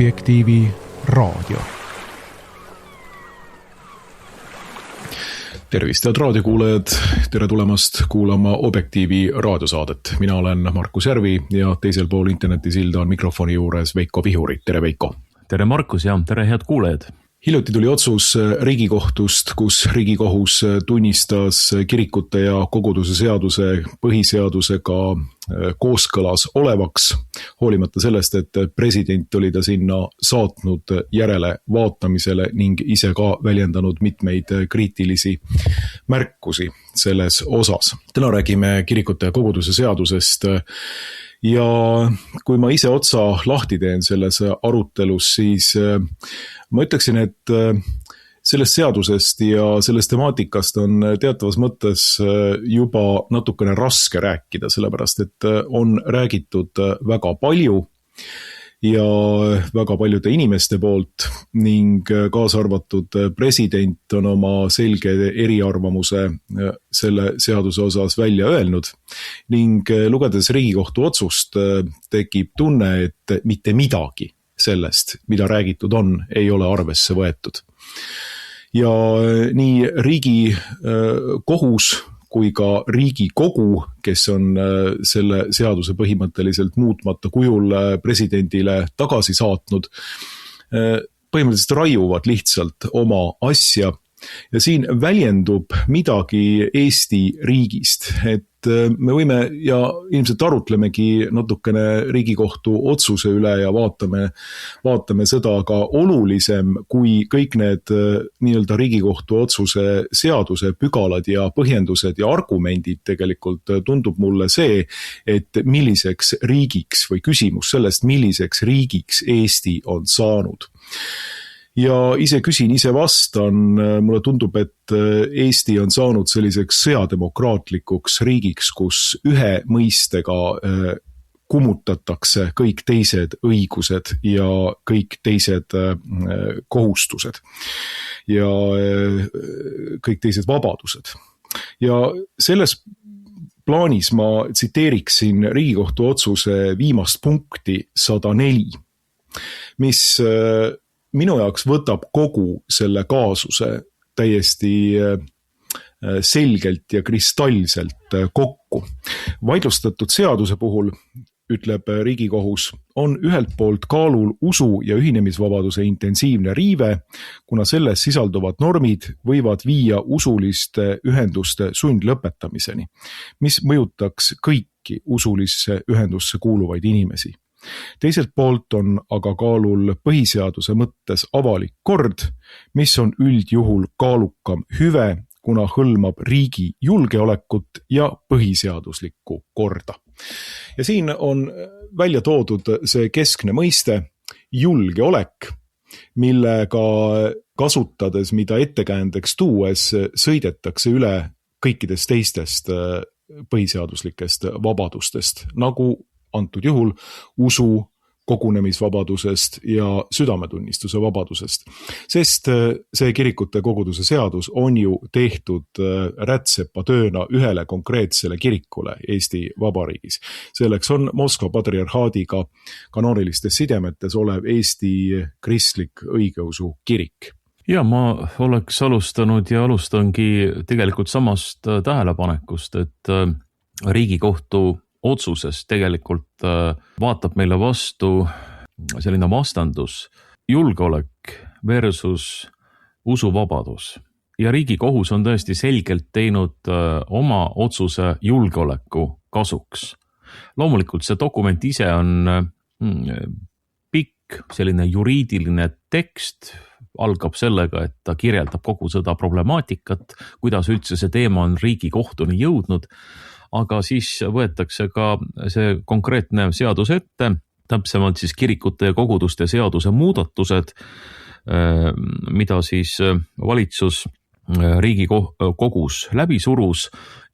Objektiivi raadio. Tervist, head raadiokuulajad, tere tulemast kuulama Objektiivi raadiosaadet. Mina olen Markus Järvi ja teisel pool internetisilda on mikrofoni juures Veiko Vihuri. Tere Veiko! Tere Markus ja tere head kuulajad! Hiljuti tuli otsus Riigikohtust, kus Riigikohus tunnistas kirikute ja koguduse seaduse põhiseadusega kooskõlas olevaks, hoolimata sellest, et president oli ta sinna saatnud järele vaatamisele ning ise ka väljendanud mitmeid kriitilisi märkusi selles osas. Täna räägime kirikute ja koguduse seadusest. Ja kui ma ise otsa lahti teen selles arutelus, siis ma ütleksin, et sellest seadusest ja sellest temaatikast on teatavas mõttes juba natukene raske rääkida, sellepärast et on räägitud väga palju ja väga paljude inimeste poolt ning kaasa arvatud president on oma selge eriarvamuse selle seaduse osas välja öelnud ning lugedes Riigikohtu otsust tekib tunne, et mitte midagi sellest, mida räägitud on, ei ole arvesse võetud. Ja nii Riigikohus kui ka Riigikogu, kes on selle seaduse põhimõtteliselt muutmata kujul presidendile tagasi saatnud, põhimõtteliselt raiuvad lihtsalt oma asja. Ja siin väljendub midagi Eesti riigist, et me võime ja ilmselt arutlemegi natukene Riigikohtu otsuse üle ja vaatame seda, aga olulisem kui kõik need nii-öelda Riigikohtu otsuse seaduse pügalad ja põhjendused ja argumendid tegelikult tundub mulle see, et milliseks riigiks või küsimus sellest, milliseks riigiks Eesti on saanud. Ja ise küsin, ise vastan, mulle tundub, et Eesti on saanud selliseks sõjademokraatlikuks riigiks, kus ühe mõistega kummutatakse kõik teised õigused ja kõik teised kohustused ja kõik teised vabadused. Ja selles plaanis ma tsiteeriksin Riigikohtu otsuse viimast punkti 104, mis minu jaoks võtab kogu selle kaasuse täiesti selgelt ja kristallselt kokku. Vaidlustatud seaduse puhul, ütleb Riigikohus, on ühelt poolt kaalul usu- ja ühinemisvabaduse intensiivne riive, kuna selles sisalduvad normid võivad viia usuliste ühenduste sundlõpetamiseni, mis mõjutaks kõiki usulisse ühendusse kuuluvaid inimesi. Teiselt poolt on aga kaalul põhiseaduse mõttes avalik kord, mis on üldjuhul kaalukam hüve, kuna hõlmab riigi julgeolekut ja põhiseaduslikku korda. Ja siin on välja toodud see keskne mõiste julgeolek, millega kasutades, mida ettekäändeks tuues, sõidetakse üle kõikidest teistest põhiseaduslikest vabadustest, nagu antud juhul usu, kogunemisvabadusest ja südametunnistuse vabadusest. Sest see kirikute koguduse seadus on ju tehtud rätsepa tööna ühele konkreetsele kirikule Eesti Vabariigis. Selleks on Moskva patriarhaadiga kanoonilistes sidemetes olev Eesti kristlik õigeusu kirik. Ja ma oleks alustanud ja alustangi tegelikult samast tähelepanekust, et Riigikohtu otsuses tegelikult vaatab meile vastu selline vastandus julgeolek versus usuvabadus. Ja Riigikohus on tõesti selgelt teinud oma otsuse julgeoleku kasuks. Loomulikult see dokument ise on pikk selline juriidiline tekst, algab sellega, et ta kirjeldab kogu seda problemaatikat, kuidas üldse see teema on Riigikohtuni jõudnud, aga siis võetakse ka see konkreetne seadus ette, täpsemalt siis kirikute ja koguduste seaduse muudatused, mida siis valitsus Riigikogus läbi surus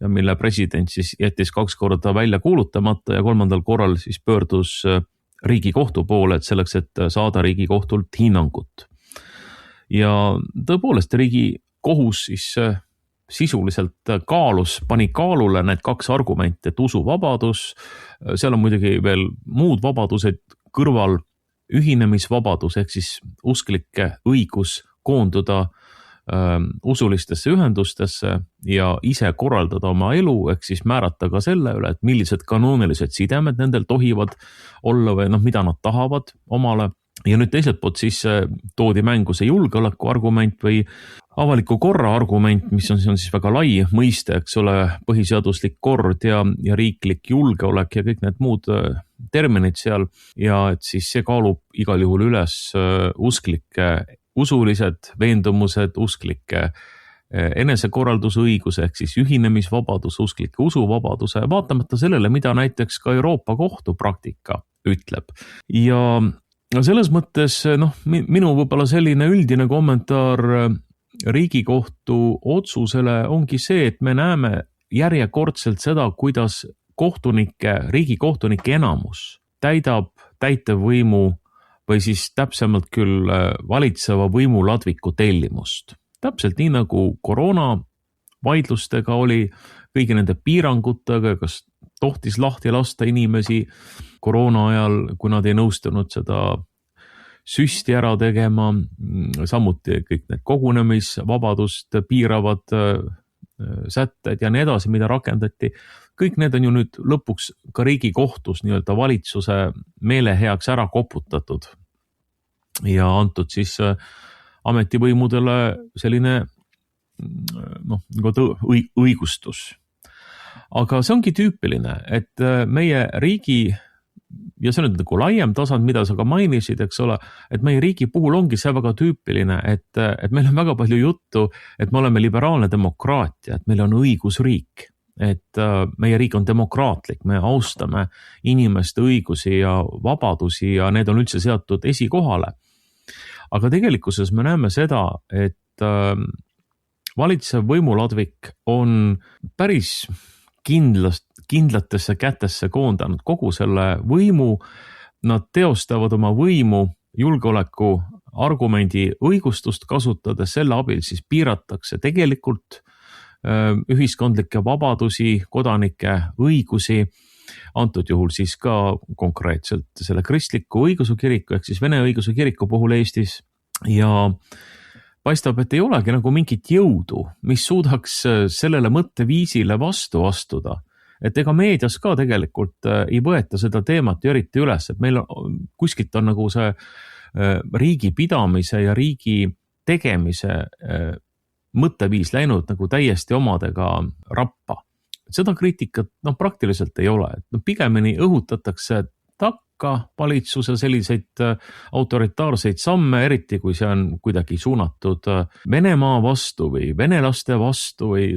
ja mille president siis jättis 2 korda välja kuulutamata ja 3. korral siis pöördus Riigikohtu poole, et selleks, et saada Riigikohtult hinnangut. Ja tõepoolest Riigikohus siis sisuliselt pani kaalule need 2 argumente, et usuvabadus, seal on muidugi veel muud vabadused kõrval ühinemisvabadus ehk siis usklike õigus koonduda usulistesse ühendustesse ja ise korraldada oma elu, ehk siis määrata ka selle üle, et millised kanoonilised sidemed nendel tohivad olla või mida nad tahavad omale. Ja nüüd teiselt poolt siis toodi mängu see julgeoleku argument või avaliku korra argument, mis on siis väga lai mõiste, eks ole, põhiseaduslik kord ja riiklik julgeolek ja kõik need muud terminid seal ja et siis see kaalub igal juhul üles usulised veendumused, usklike enesekorraldusõiguse ehk siis ühinemisvabadus, usklike usuvabaduse, vaatamata sellele, mida näiteks ka Euroopa Kohtu praktika ütleb. Ja selles mõttes minu võib-olla selline üldine kommentaar Riigikohtu otsusele ongi see, et me näeme järjekordselt seda, kuidas riigikohtunike enamus täidab täitevvõimu või siis täpsemalt küll valitseva võimuladviku tellimust. Täpselt nii nagu koroona vaidlustega oli, kõigi nende piirangutega, kas tohtis lahti lasta inimesi koroona ajal, kui nad ei nõustunud seda süsti ära tegema, samuti kõik need kogunemisvabadust piiravad sätted ja nii edasi, mida rakendati. Kõik need on ju nüüd lõpuks ka Riigikohtus nii-öelda valitsuse meeleheaks ära koputatud ja antud siis ametivõimudele selline õigustus. Aga see ongi tüüpiline, et meie riigi, ja see on nüüd nagu laiem tasand, mida sa ka mainisid, eks ole, et meie riigi puhul ongi see väga tüüpiline, et meil on väga palju juttu, et me oleme liberaalne demokraatia, et meil on õigusriik. Et meie riik on demokraatlik, me austame inimeste õigusi ja vabadusi ja need on üldse seatud esikohale. Aga tegelikkuses me näeme seda, et valitsev võimuladvik on päris kindlatesse kätesse koondanud kogu selle võimu. Nad teostavad oma võimu julgeoleku argumendi õigustust kasutades, selle abil siis piiratakse tegelikult ühiskondlikke vabadusi, kodanike õigusi, antud juhul siis ka konkreetselt selle kristliku õigeusu kiriku ehk siis Vene õigeusu kiriku puhul Eestis ja paistab, et ei olegi nagu mingit jõudu, mis suudaks sellele mõtteviisile vastu astuda. Et ega meedias ka tegelikult ei võeta seda teemat ju eriti üles, et meil kuskilt on nagu see riigi pidamise ja riigi tegemise mõtteviis läinud nagu täiesti omadega rappa. Seda kriitikat praktiliselt ei ole. Pigemini õhutatakse takka valitsuse selliseid autoritaarseid samme, eriti kui see on kuidagi suunatud Venemaa vastu või venelaste vastu või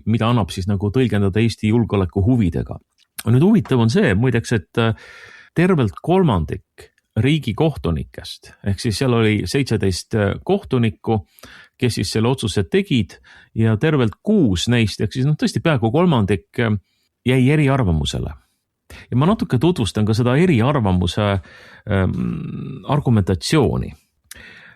mida annab siis nagu tõlgendada Eesti julgeoleku huvidega. Nüüd huvitav on see, muideks, et tervelt 1/3 riigi kohtunikest, ehk siis seal oli 17 kohtunikku, kes siis selle otsuse tegid ja tervelt 6 neist, ehk siis tõesti peaaegu 1/3 jäi eriarvamusele. Ja ma natuke tutvustan ka seda eriarvamuse argumentatsiooni.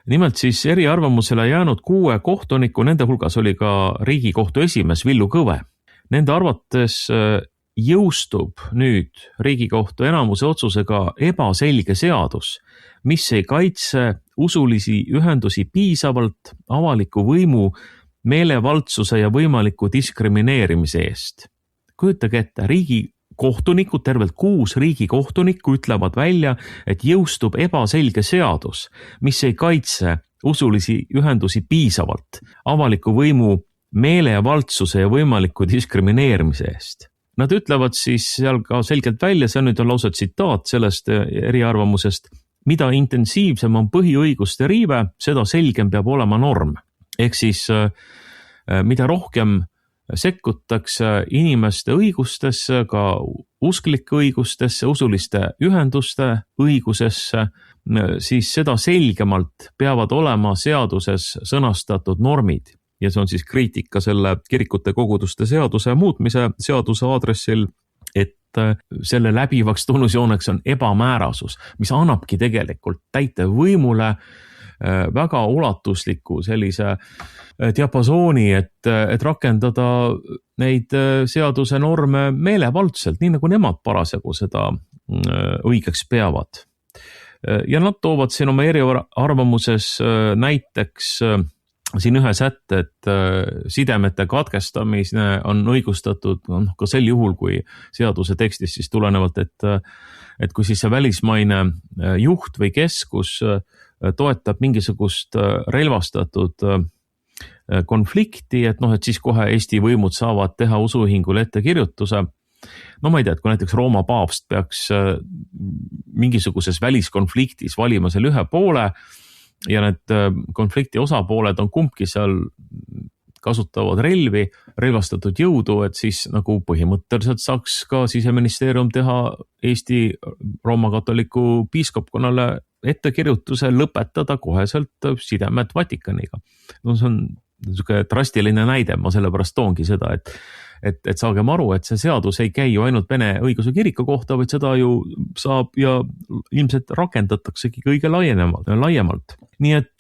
Nimelt siis eriarvamusele jäänud 6 kohtuniku, nende hulgas oli ka Riigikohtu esimees Villu Kõve. Nende arvates jõustub nüüd Riigikohtu enamuse otsusega ebaselge seadus, mis ei kaitse usulisi ühendusi piisavalt avaliku võimu meelevaldsuse ja võimaliku diskrimineerimise eest. Kujutage ette, riigikohtunikud, tervelt 6 riigikohtunikku ütlevad välja, et jõustub ebaselge seadus, mis ei kaitse usulisi ühendusi piisavalt avaliku võimu meelevaldsuse ja võimaliku diskrimineerimise eest. Nad ütlevad siis seal ka selgelt välja, see nüüd on lausa tsitaat sellest eriarvamusest, mida intensiivsem on põhiõiguste riive, seda selgem peab olema norm. Ehk siis mida rohkem sekkutakse inimeste õigustesse, ka usklike õigustesse, usuliste ühenduste õigusesse, siis seda selgemalt peavad olema seaduses sõnastatud normid. Ja see on siis kriitika selle kirikute koguduste seaduse muutmise seaduse aadressil, et selle läbivaks tunnusjooneks on ebamäärasus, mis annabki tegelikult täitevvõimule väga ulatusliku sellise diapasooni, et rakendada neid seaduse norme meelevaldselt, nii nagu nemad parasjagu seda õigeks peavad. ja nad toovad siin oma eriarvamuses näiteks siin ühe sätte, et sidemete katkestamine on õigustatud ka sel juhul, kui seaduse tekstis siis tulenevalt, et kui siis see välismaine juht või keskus toetab mingisugust relvastatud konflikti, et siis kohe Eesti võimud saavad teha usuühingule ettekirjutuse. No ma ei tea, et kui näiteks Rooma paavst peaks mingisuguses väliskonfliktis valima selle ühe poole ja need konflikti osapooled on kumbki seal kasutavad relvi, relvastatud jõudu, et siis nagu põhimõtteliselt saaks ka Siseministeerium teha Eesti Rooma katoliku piiskopkonnale ettekirjutuse lõpetada koheselt sidemed Vatikaniga. No see on niisugune drastiline näide, ma sellepärast toongi seda, et saagem aru, et see seadus ei käi ju ainult Vene õigeusu kiriku kohta, vaid seda ju saab ja ilmselt rakendataksegi kõige laiemalt. Nii et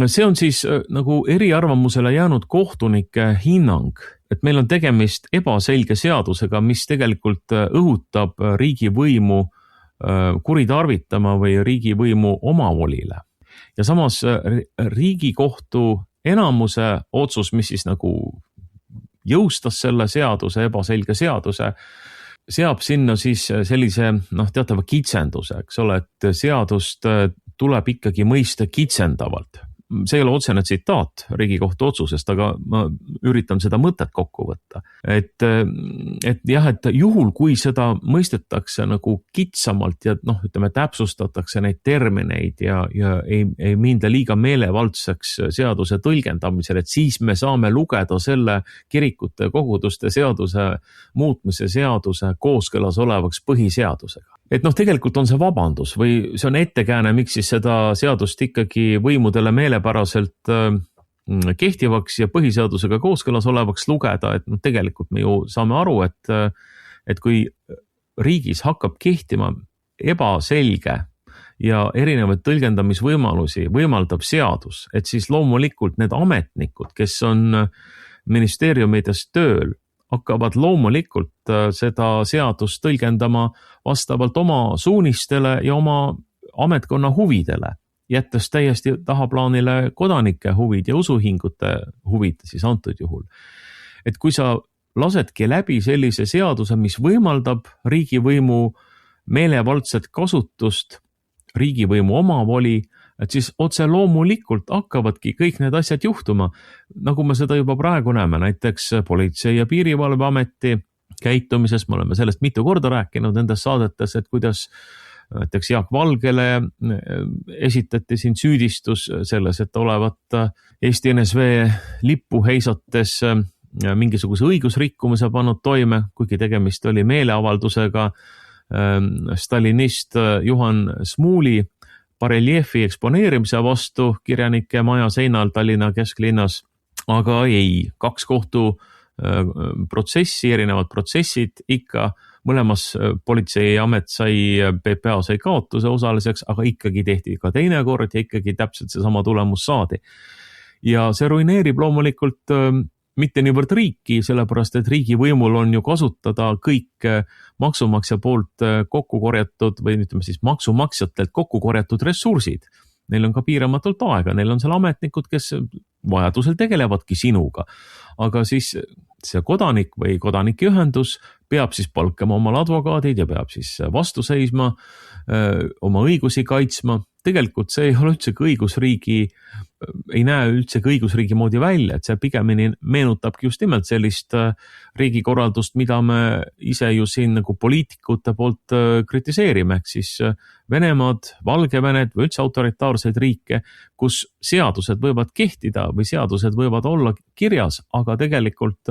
see on siis nagu eriarvamusele jäänud kohtunike hinnang, et meil on tegemist ebaselge seadusega, mis tegelikult õhutab riigivõimu kuritarvitama või riigivõimu omavolile. Ja samas Riigikohtu enamuse otsus, mis siis nagu jõustas selle seaduse, ebaselge seaduse, seab sinna siis sellise teatava kitsenduse, eks ole, et seadust tuleb ikkagi mõista kitsendavalt. See ei ole otsene tsitaat Riigikohtu otsusest, aga ma üritan seda mõtet kokku võtta. Et juhul, kui seda mõistetakse nagu kitsamalt ja ütleme, täpsustatakse neid termineid ja ei minda liiga meelevaldseks seaduse tõlgendamisel, et siis me saame lugeda selle kirikute koguduste seaduse muutmise seaduse kooskõlas olevaks põhiseadusega. Et tegelikult on see vabandus või see on ettekääne, miks siis seda seadust ikkagi võimudele meelepäraselt kehtivaks ja põhiseadusega kooskõlas olevaks lugeda, et tegelikult me ju saame aru, et kui riigis hakkab kehtima ebaselge ja erinevaid tõlgendamisvõimalusi võimaldab seadus, et siis loomulikult need ametnikud, kes on ministeeriumides tööl, hakkavad loomulikult seda seadust tõlgendama vastavalt oma suunistele ja oma ametkonna huvidele, jättes täiesti tahaplaanile kodanike huvid ja usuhingute huvid siis antud juhul. Et kui sa lasedki läbi sellise seaduse, mis võimaldab riigivõimu meelevaldset kasutust, riigivõimu omavoli, et siis otse loomulikult hakkavadki kõik need asjad juhtuma, nagu me seda juba praegu näeme, näiteks Politsei- ja Piirivalveameti käitumises, me oleme sellest mitu korda rääkinud nendes saadetes, et kuidas näiteks Jaak Valgele esitati siin süüdistus selles, et olevat Eesti NSV lippu heisates mingisuguse õigusrikkumise pannud toime, kuigi tegemist oli meeleavaldusega stalinist Juhan Smuuli bareljeefi eksponeerimise vastu kirjanike maja seinal Tallinna kesklinnas, aga ei, 2 kohtuprotsessi, erinevad protsessid ikka, mõlemas politseiamet PPA sai kaotuse osaliseks, aga ikkagi tehti ka teine kord ja ikkagi täpselt seesama tulemus saadi. Ja see ruineerib loomulikult mitte niivõrd riiki, sellepärast et riigivõimul on ju kasutada kõik maksumaksja poolt kokku korjatud või ütleme siis maksumaksjatelt kokku korjatud ressursid. Neil on ka piiramatult aega, neil on seal ametnikud, kes vajadusel tegelevadki sinuga. Aga siis see kodanik või kodanikiühendus peab siis palkama omal advokaadid ja peab siis vastu seisma, oma õigusi kaitsma. Tegelikult see ei ole üldse õigusriigi, ei näe üldse õigusriigi moodi välja, et see pigemini meenutabki just nimelt sellist riigikorraldust, mida me ise ju siin nagu poliitikute poolt kritiseerime, ehk siis Venemaad, Valgevenet või üldse autoritaarseid riike, kus seadused võivad kehtida või seadused võivad olla kirjas, aga tegelikult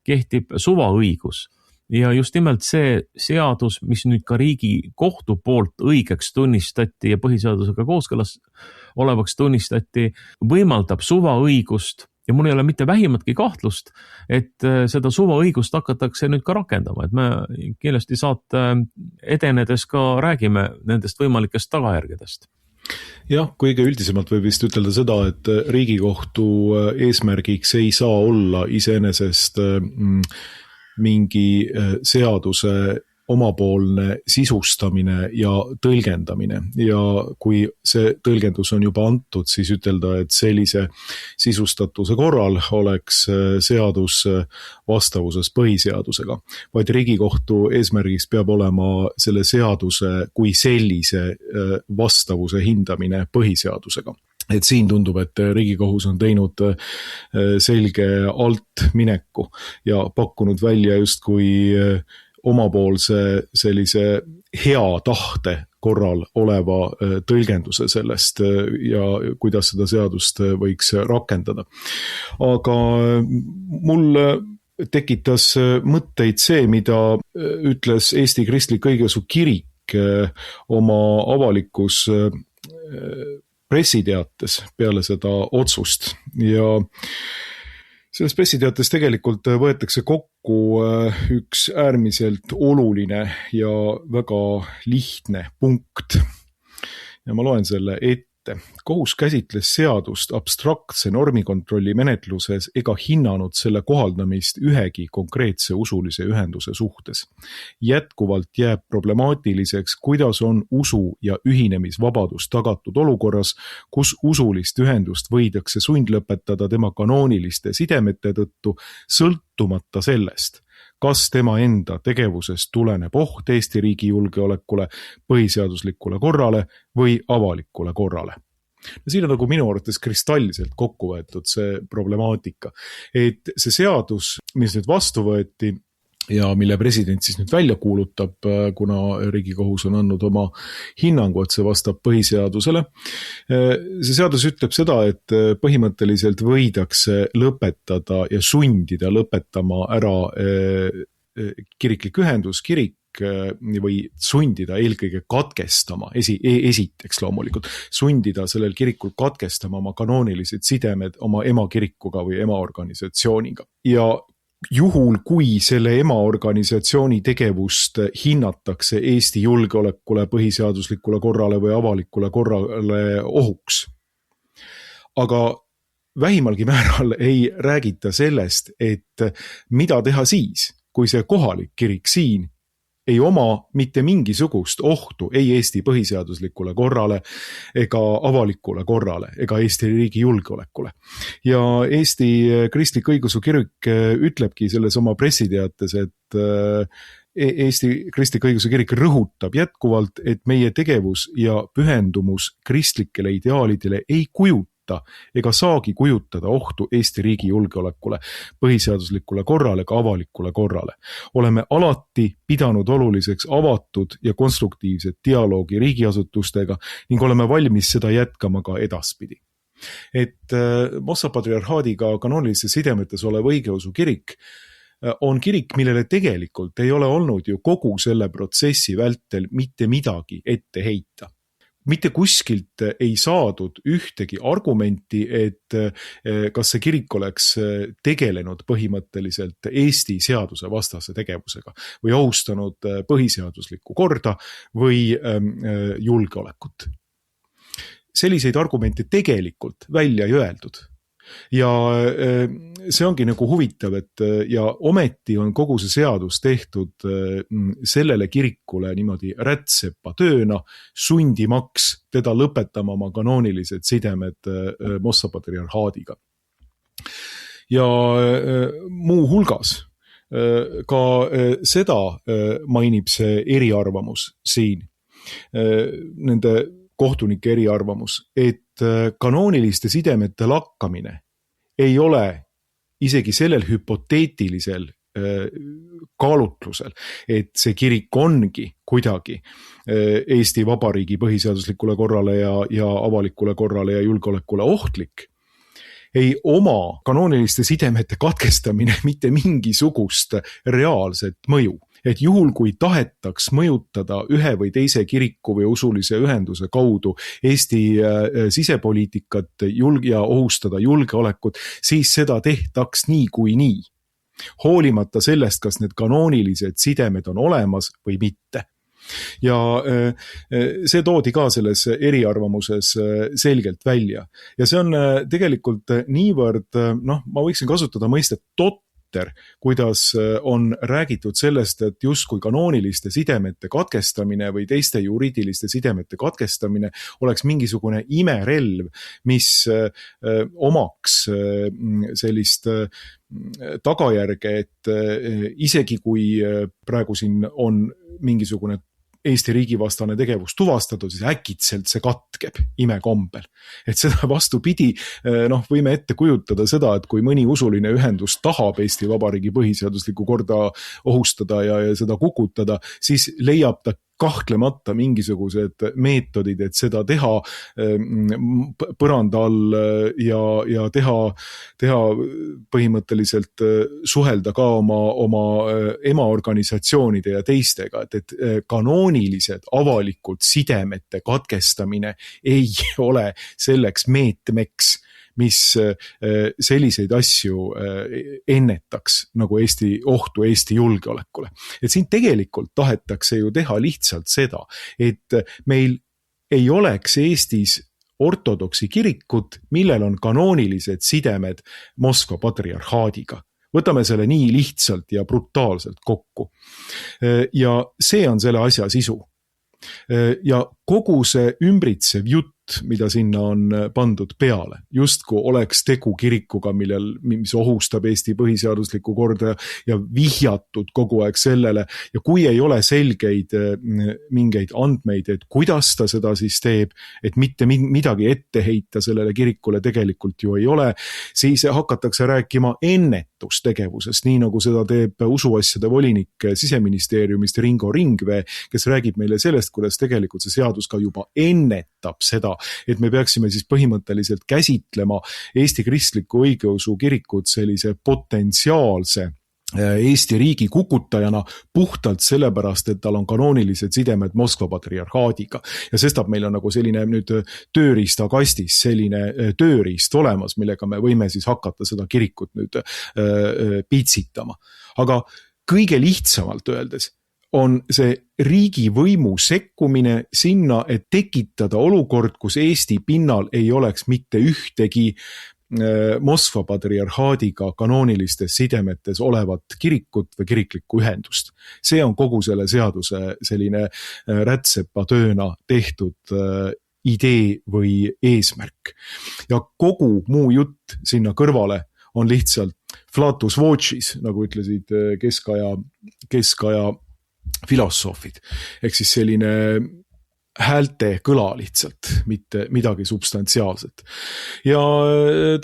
kehtib suvaõigus. Ja just nimelt see seadus, mis nüüd ka Riigikohtu poolt õigeks tunnistati ja põhiseadusega kooskõlas olevaks tunnistati, võimaldab suvaõigust ja mul ei ole mitte vähimatki kahtlust, et seda suvaõigust hakatakse nüüd ka rakendama, et me kindlasti saate edenedes ka räägime nendest võimalikest tagajärgedest. Jah, kõige üldisemalt võib vist ütelda seda, et Riigikohtu eesmärgiks ei saa olla iseenesest mingi seaduse omapoolne sisustamine ja tõlgendamine ja kui see tõlgendus on juba antud, siis ütelda, et sellise sisustatuse korral oleks seadus vastavuses põhiseadusega, vaid Riigikohtu eesmärgiks peab olema selle seaduse kui sellise vastavuse hindamine põhiseadusega. Et siin tundub, et Riigikohus on teinud selge altmineku ja pakkunud välja justkui omapoolse sellise hea tahte korral oleva tõlgenduse sellest ja kuidas seda seadust võiks rakendada. Aga mul tekitas mõtteid see, mida ütles Eesti Kristlik Õigeusu Kirik oma avalikus pressiteates peale seda otsust ja selles pressiteates tegelikult võetakse kokku üks äärmiselt oluline ja väga lihtne punkt ja ma loen selle ette. Kohus käsitles seadust abstraktse normikontrolli menetluses ega hinnanud selle kohaldamist ühegi konkreetse usulise ühenduse suhtes. Jätkuvalt jääb problemaatiliseks, kuidas on usu- ja ühinemisvabadus tagatud olukorras, kus usulist ühendust võidakse sundlõpetada tema kanooniliste sidemete tõttu, sõltumata sellest, kas tema enda tegevusest tuleneb oht Eesti riigi julgeolekule, põhiseaduslikule korrale või avalikule korrale. Siin on nagu minu arvates kristallselt kokku võetud see problemaatika, et see seadus, mis nüüd vastu võeti ja mille president siis nüüd välja kuulutab, kuna Riigikohus on andnud oma hinnangu, et see vastab põhiseadusele. See seadus ütleb seda, et põhimõtteliselt võidakse lõpetada ja sundida lõpetama ära kiriklik ühendus, kirik või sundida eelkõige katkestama, esiteks loomulikult, sundida sellel kirikul katkestama oma kanoonilised sidemed oma emakirikuga või emaorganisatsiooniga. Ja juhul, kui selle emaorganisatsiooni tegevust hinnatakse Eesti julgeolekule, põhiseaduslikule korrale või avalikule korrale ohuks. Aga vähimalgi määral ei räägita sellest, et mida teha siis, kui see kohalik kirik siin ei oma mitte mingisugust ohtu ei Eesti põhiseaduslikule korrale ega avalikule korrale ega Eesti riigi julgeolekule. Ja Eesti Kristlik Õigeusu Kirik ütlebki selles oma pressiteates, et Eesti Kristlik Õigeusu Kirik rõhutab jätkuvalt, et meie tegevus ja pühendumus kristlikele ideaalidele ei kujuta ega saagi kujutada ohtu Eesti riigi julgeolekule, põhiseaduslikule korrale ega avalikule korrale. Oleme alati pidanud oluliseks avatud ja konstruktiivset dialoogi riigiasutustega ning oleme valmis seda jätkama ka edaspidi. Et Moskva patriarhaadiga kanoonilises sidemetes olev õigeusu kirik on kirik, millele tegelikult ei ole olnud ju kogu selle protsessi vältel mitte midagi ette heita. Mitte kuskilt ei saadud ühtegi argumenti, et kas see kirik oleks tegelenud põhimõtteliselt Eesti seaduse vastase tegevusega või ohustanud põhiseaduslikku korda või julgeolekut. Selliseid argumente tegelikult välja ei öeldud. Ja see ongi nagu huvitav, et ja ometi on kogu see seadus tehtud sellele kirikule niimoodi rätsepa tööna, sundimaks teda lõpetama oma kanoonilised sidemed Moskva patriarhaadiga. Ja muu hulgas ka seda mainib see eriarvamus siin, nende kohtunike eriarvamus, et kanooniliste sidemete lakkamine ei ole isegi sellel hüpoteetilisel kaalutlusel, et see kirik ongi kuidagi Eesti Vabariigi põhiseaduslikule korrale ja avalikule korrale ja julgeolekule ohtlik, ei oma kanooniliste sidemete katkestamine mitte mingisugust reaalset mõju. Et juhul, kui tahetaks mõjutada ühe või teise kiriku või usulise ühenduse kaudu Eesti sisepoliitikat ja ohustada julgeolekut, siis seda tehtaks nii kui nii. Hoolimata sellest, kas need kanoonilised sidemed on olemas või mitte. Ja see toodi ka selles eriarvamuses selgelt välja. Ja see on tegelikult niivõrd, ma võiksin kasutada mõistet totter, Twitter, kuidas on räägitud sellest, et justkui kanooniliste sidemete katkestamine või teiste juriidiliste sidemete katkestamine oleks mingisugune imerelv, mis omaks sellist tagajärge, et isegi kui praegu siin on mingisugune Eesti riigivastane tegevus tuvastatud, siis äkitselt see katkeb imekombel. Et seda vastupidi, võime ette kujutada seda, et kui mõni usuline ühendus tahab Eesti Vabariigi põhiseaduslikku korda ohustada ja seda kukutada, siis leiab ta kahtlemata mingisugused meetodid, et seda teha põranda all ja teha põhimõtteliselt suhelda ka oma emaorganisatsioonide ja teistega, et kanoonilised avalikult sidemete katkestamine ei ole selleks meetmeks, mis selliseid asju ennetaks nagu ohtu Eesti julgeolekule. Et siin tegelikult tahetakse ju teha lihtsalt seda, et meil ei oleks Eestis ortodoksi kirikut, millel on kanoonilised sidemed Moskva patriarhaadiga. Võtame selle nii lihtsalt ja brutaalselt kokku. Ja see on selle asja sisu. Ja kogu see ümbritsev jutt, mida sinna on pandud peale, justku oleks tegu kirikuga, mis ohustab Eesti põhiseaduslikku korda ja vihjatud kogu aeg sellele. Ja kui ei ole selgeid mingeid andmeid, et kuidas ta seda siis teeb, et mitte midagi ette heita sellele kirikule tegelikult ju ei ole, siis hakatakse rääkima ennetustegevusest, nii nagu seda teeb usuasjade volinik Siseministeeriumist Ringo Ringvee, kes räägib meile sellest, kuidas tegelikult see seadus ka juba ennetab seda, et me peaksime siis põhimõtteliselt käsitlema Eesti kristliku õigeusu kirikut sellise potentsiaalse Eesti riigi kukutajana puhtalt sellepärast, et tal on kanoonilised sidemed Moskva patriarhaadiga. Ja sestap meil on nagu selline nüüd tööriistakastis selline tööriist olemas, millega me võime siis hakata seda kirikut nüüd pitsitama. Aga kõige lihtsamalt öeldes on see riigivõimu sekkumine sinna, et tekitada olukord, kus Eesti pinnal ei oleks mitte ühtegi Moskva patriarhaadiga kanoonilistes sidemetes olevat kirikut või kiriklikku ühendust. See on kogu selle seaduse selline rätsepatööna tehtud idee või eesmärk. Ja kogu muu jutt sinna kõrvale on lihtsalt flatus vocis, nagu ütlesid keskaja filosoofid. Ehk siis selline häälte kõla lihtsalt, mitte midagi substantsiaalset. Ja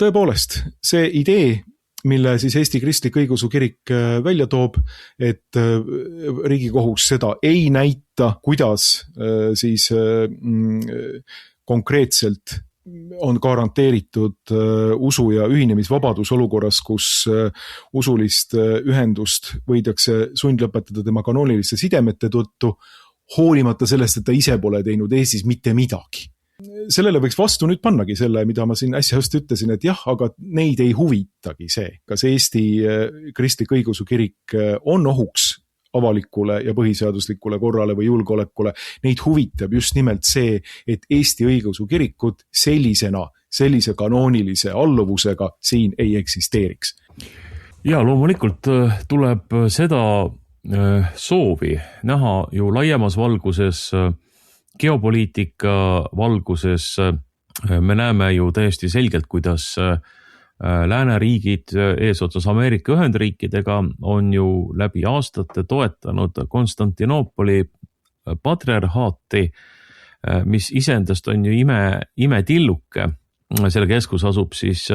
tõepoolest, see idee, mille siis Eesti Kristlik Õigeusu Kirik välja toob, et Riigikohus seda ei näita, kuidas siis konkreetselt on garanteeritud usu ja ühinemisvabadus olukorras, kus usulist ühendust võidakse sundlõpetada tema kanooniliste sidemete tõttu, hoolimata sellest, et ta ise pole teinud Eestis mitte midagi. Sellele võiks vastu nüüd pannagi selle, mida ma siin äsja just ütlesin, et jah, aga neid ei huvitagi see, kas Eesti Kristlik Õigeusu Kirik on ohuks avalikule ja põhiseaduslikule korrale või julgeolekule. Neid huvitab just nimelt see, et Eesti õigeusu kirikut sellise kanoonilise alluvusega siin ei eksisteeriks. Ja loomulikult tuleb seda soovi näha ju laiemas valguses, geopoliitika valguses. Me näeme ju täiesti selgelt, kuidas lääneriigid eesotsas Ameerika Ühendriikidega on ju läbi aastate toetanud Konstantinoopoli patriarhaati, mis iseendast on ju imetilluke. Selle keskus asub siis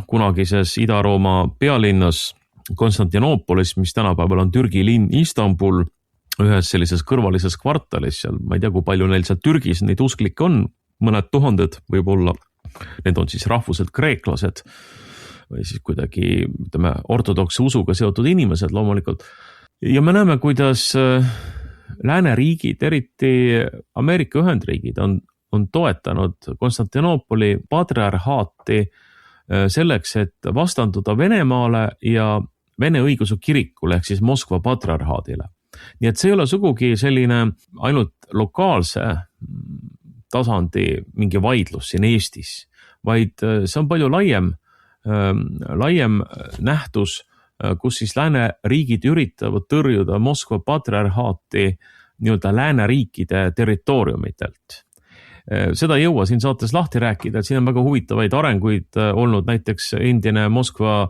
kunagises Ida-Rooma pealinnas Konstantinoopolis, mis tänapäeval on Türgi linn Istanbul, ühes sellises kõrvalises kvartalis seal. Ma ei tea, kui palju neil seal Türgis neid usklikke on, mõned tuhanded võib-olla. Need on siis rahvuselt kreeklased või siis kuidagi, ütleme, ortodokse usuga seotud inimesed loomulikult. Ja me näeme, kuidas lääneriigid, eriti Ameerika Ühendriigid on toetanud Konstantinoopoli patriarhaati selleks, et vastanduda Venemaale ja Vene õigeusu kirikule ehk siis Moskva patriarhaadile. Nii et see ei ole sugugi selline ainult lokaalse tasandi mingi vaidlus siin Eestis, vaid see on palju laiem laiem nähtus, kus siis lääneriigid üritavad tõrjuda Moskva patriarhaati nii-öelda lääneriikide territooriumitelt. Seda ei jõua siin saates lahti rääkida, et siin on väga huvitavaid arenguid olnud, näiteks endine Moskva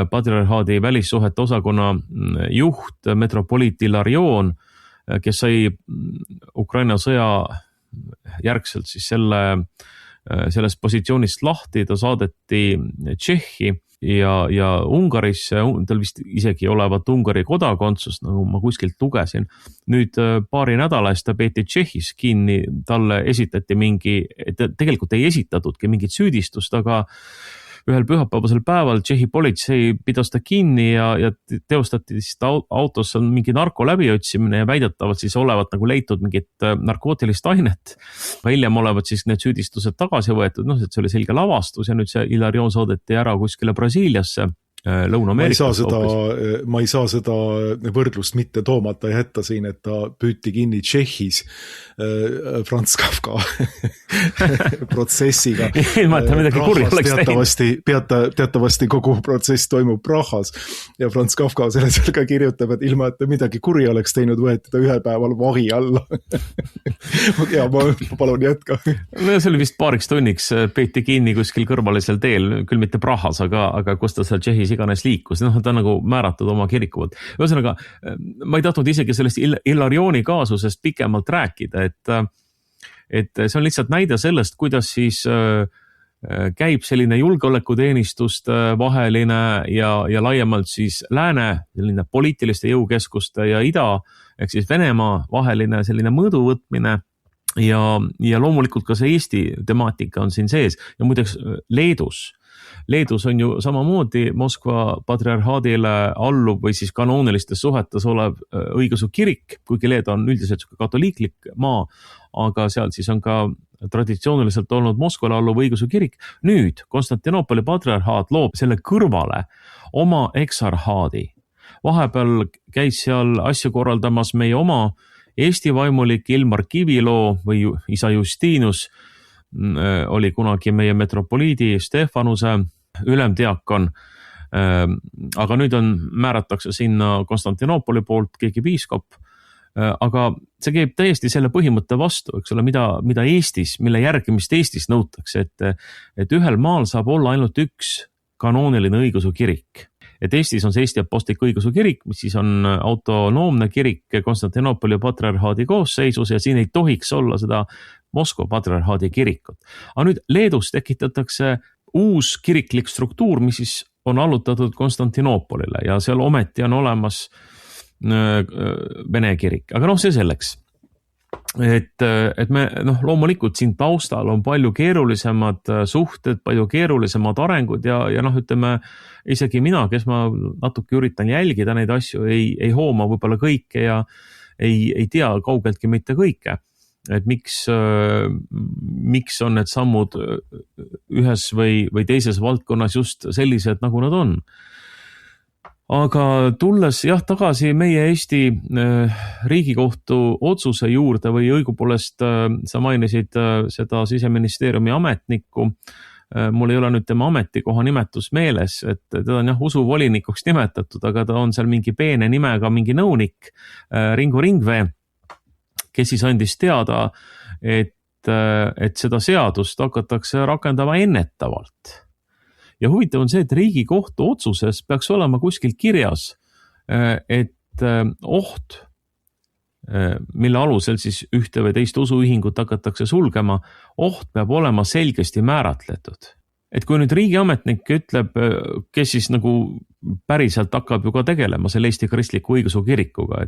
patriarhaadi välissuhete osakonna juht, metropoliit Ilarion, kes sai Ukraina sõja järgselt siis sellest positsioonist lahti, ta saadeti Tšehhi ja Ungarisse, tal vist isegi olevat Ungari kodakondsus, nagu ma kuskilt lugesin. Nüüd paari nädala eest ta peeti Tšehhis kinni, talle esitati tegelikult ei esitatudki mingit süüdistust, aga ühel pühapäevasel päeval Tšehhi politsei pidas ta kinni ja teostati siis autos on mingi narko läbiotsimine ja väidetavalt siis olevat nagu leitud mingit narkootilist ainet. Hiljem olevat siis need süüdistused tagasi võetud, et see oli selge lavastus ja nüüd see Ilarion saadeti ära kuskile Brasiiliasse. Lõuna-Ameerikas. Ma ei saa seda võrdlust mitte toomata jätta siin, et ta püüti kinni Tšehhis Franz Kafka protsessiga. Ilma, et ta midagi kurja oleks teinud. Teatavasti kogu protsess toimub Prahas ja Franz Kafka selles ka kirjutab, et ilma, et ta midagi kurja oleks teinud, võeti ta ühel päeval vahi alla. Ja ma palun jätka. No, see oli vist paariks tunniks, peeti kinni kuskil kõrvalisel teel, küll mitte Prahas, aga kus ta seal Tšehhis iganes liikus, ta on nagu määratud oma kiriku poolt. Ühesõnaga, ma ei tahtnud isegi sellest Ilarioni kaasusest pikemalt rääkida, et see on lihtsalt näide sellest, kuidas siis käib selline julgeolekuteenistuste vaheline ja laiemalt siis lääne selline poliitiliste jõukeskuste ja ida ehk siis Venemaa vaheline selline mõõdu võtmine ja loomulikult ka see Eesti temaatika on siin sees ja muideks Leedus on ju samamoodi Moskva patriarhaadile alluv või siis kanoonilistes suhetes olev õigeusu kirik, kuigi Leedu on üldiselt katoliiklik maa, aga seal siis on ka traditsiooniliselt olnud Moskvale alluv õigeusu kirik. Nüüd Konstantinoopoli patriarhaat loob selle kõrvale oma eksarhaadi. Vahepeal käis seal asju korraldamas meie oma Eesti vaimulik Ilmar Kiviloo või isa Justinus, oli kunagi meie metropoliidi Stefanuse ülemdiakon, aga nüüd määratakse sinna Konstantinoopoli poolt keegi piiskop, aga see käib täiesti selle põhimõtte vastu, eks ole, mida Eestis, mille järgimist Eestis nõutakse, et ühel maal saab olla ainult üks kanooniline õigeusu kirik. Et Eestis on see Eesti Apostlik õigeusu kirik, mis siis on autonoomne kirik Konstantinoopoli patriarhaadi koosseisus ja siin ei tohiks olla seda Moskva patriarhaadi kirikut. Aga nüüd Leedus tekitatakse uus kiriklik struktuur, mis siis on allutatud Konstantinoopolile ja seal ometi on olemas Vene kirik. Aga see selleks. Et me loomulikult siin taustal on palju keerulisemad suhted, palju keerulisemad arengud ja ütleme, isegi mina, kes ma natuke üritan jälgida neid asju, ei hooma võib-olla kõike ja ei tea kaugeltki mitte kõike. Et miks on need sammud ühes või teises valdkonnas just sellised, nagu nad on. Aga tulles tagasi meie Eesti Riigikohtu otsuse juurde või õigupoolest sa mainisid seda Siseministeeriumi ametnikku, mul ei ole nüüd tema ametikoha nimetus meeles, et teda on usuvolinikuks nimetatud, aga ta on seal mingi peene nimega mingi nõunik Ringo Ringvee, kes siis andis teada, et seda seadust hakatakse rakendama ennetavalt. Ja huvitav on see, et Riigikohtu otsuses peaks olema kuskil kirjas, et oht, mille alusel siis ühte või teist usuühingut hakatakse sulgema, oht peab olema selgesti määratletud. Et kui nüüd riigiametnik ütleb, kes siis nagu päriselt hakkab ju ka tegelema selle Eesti Kristliku Õigeusu Kirikuga,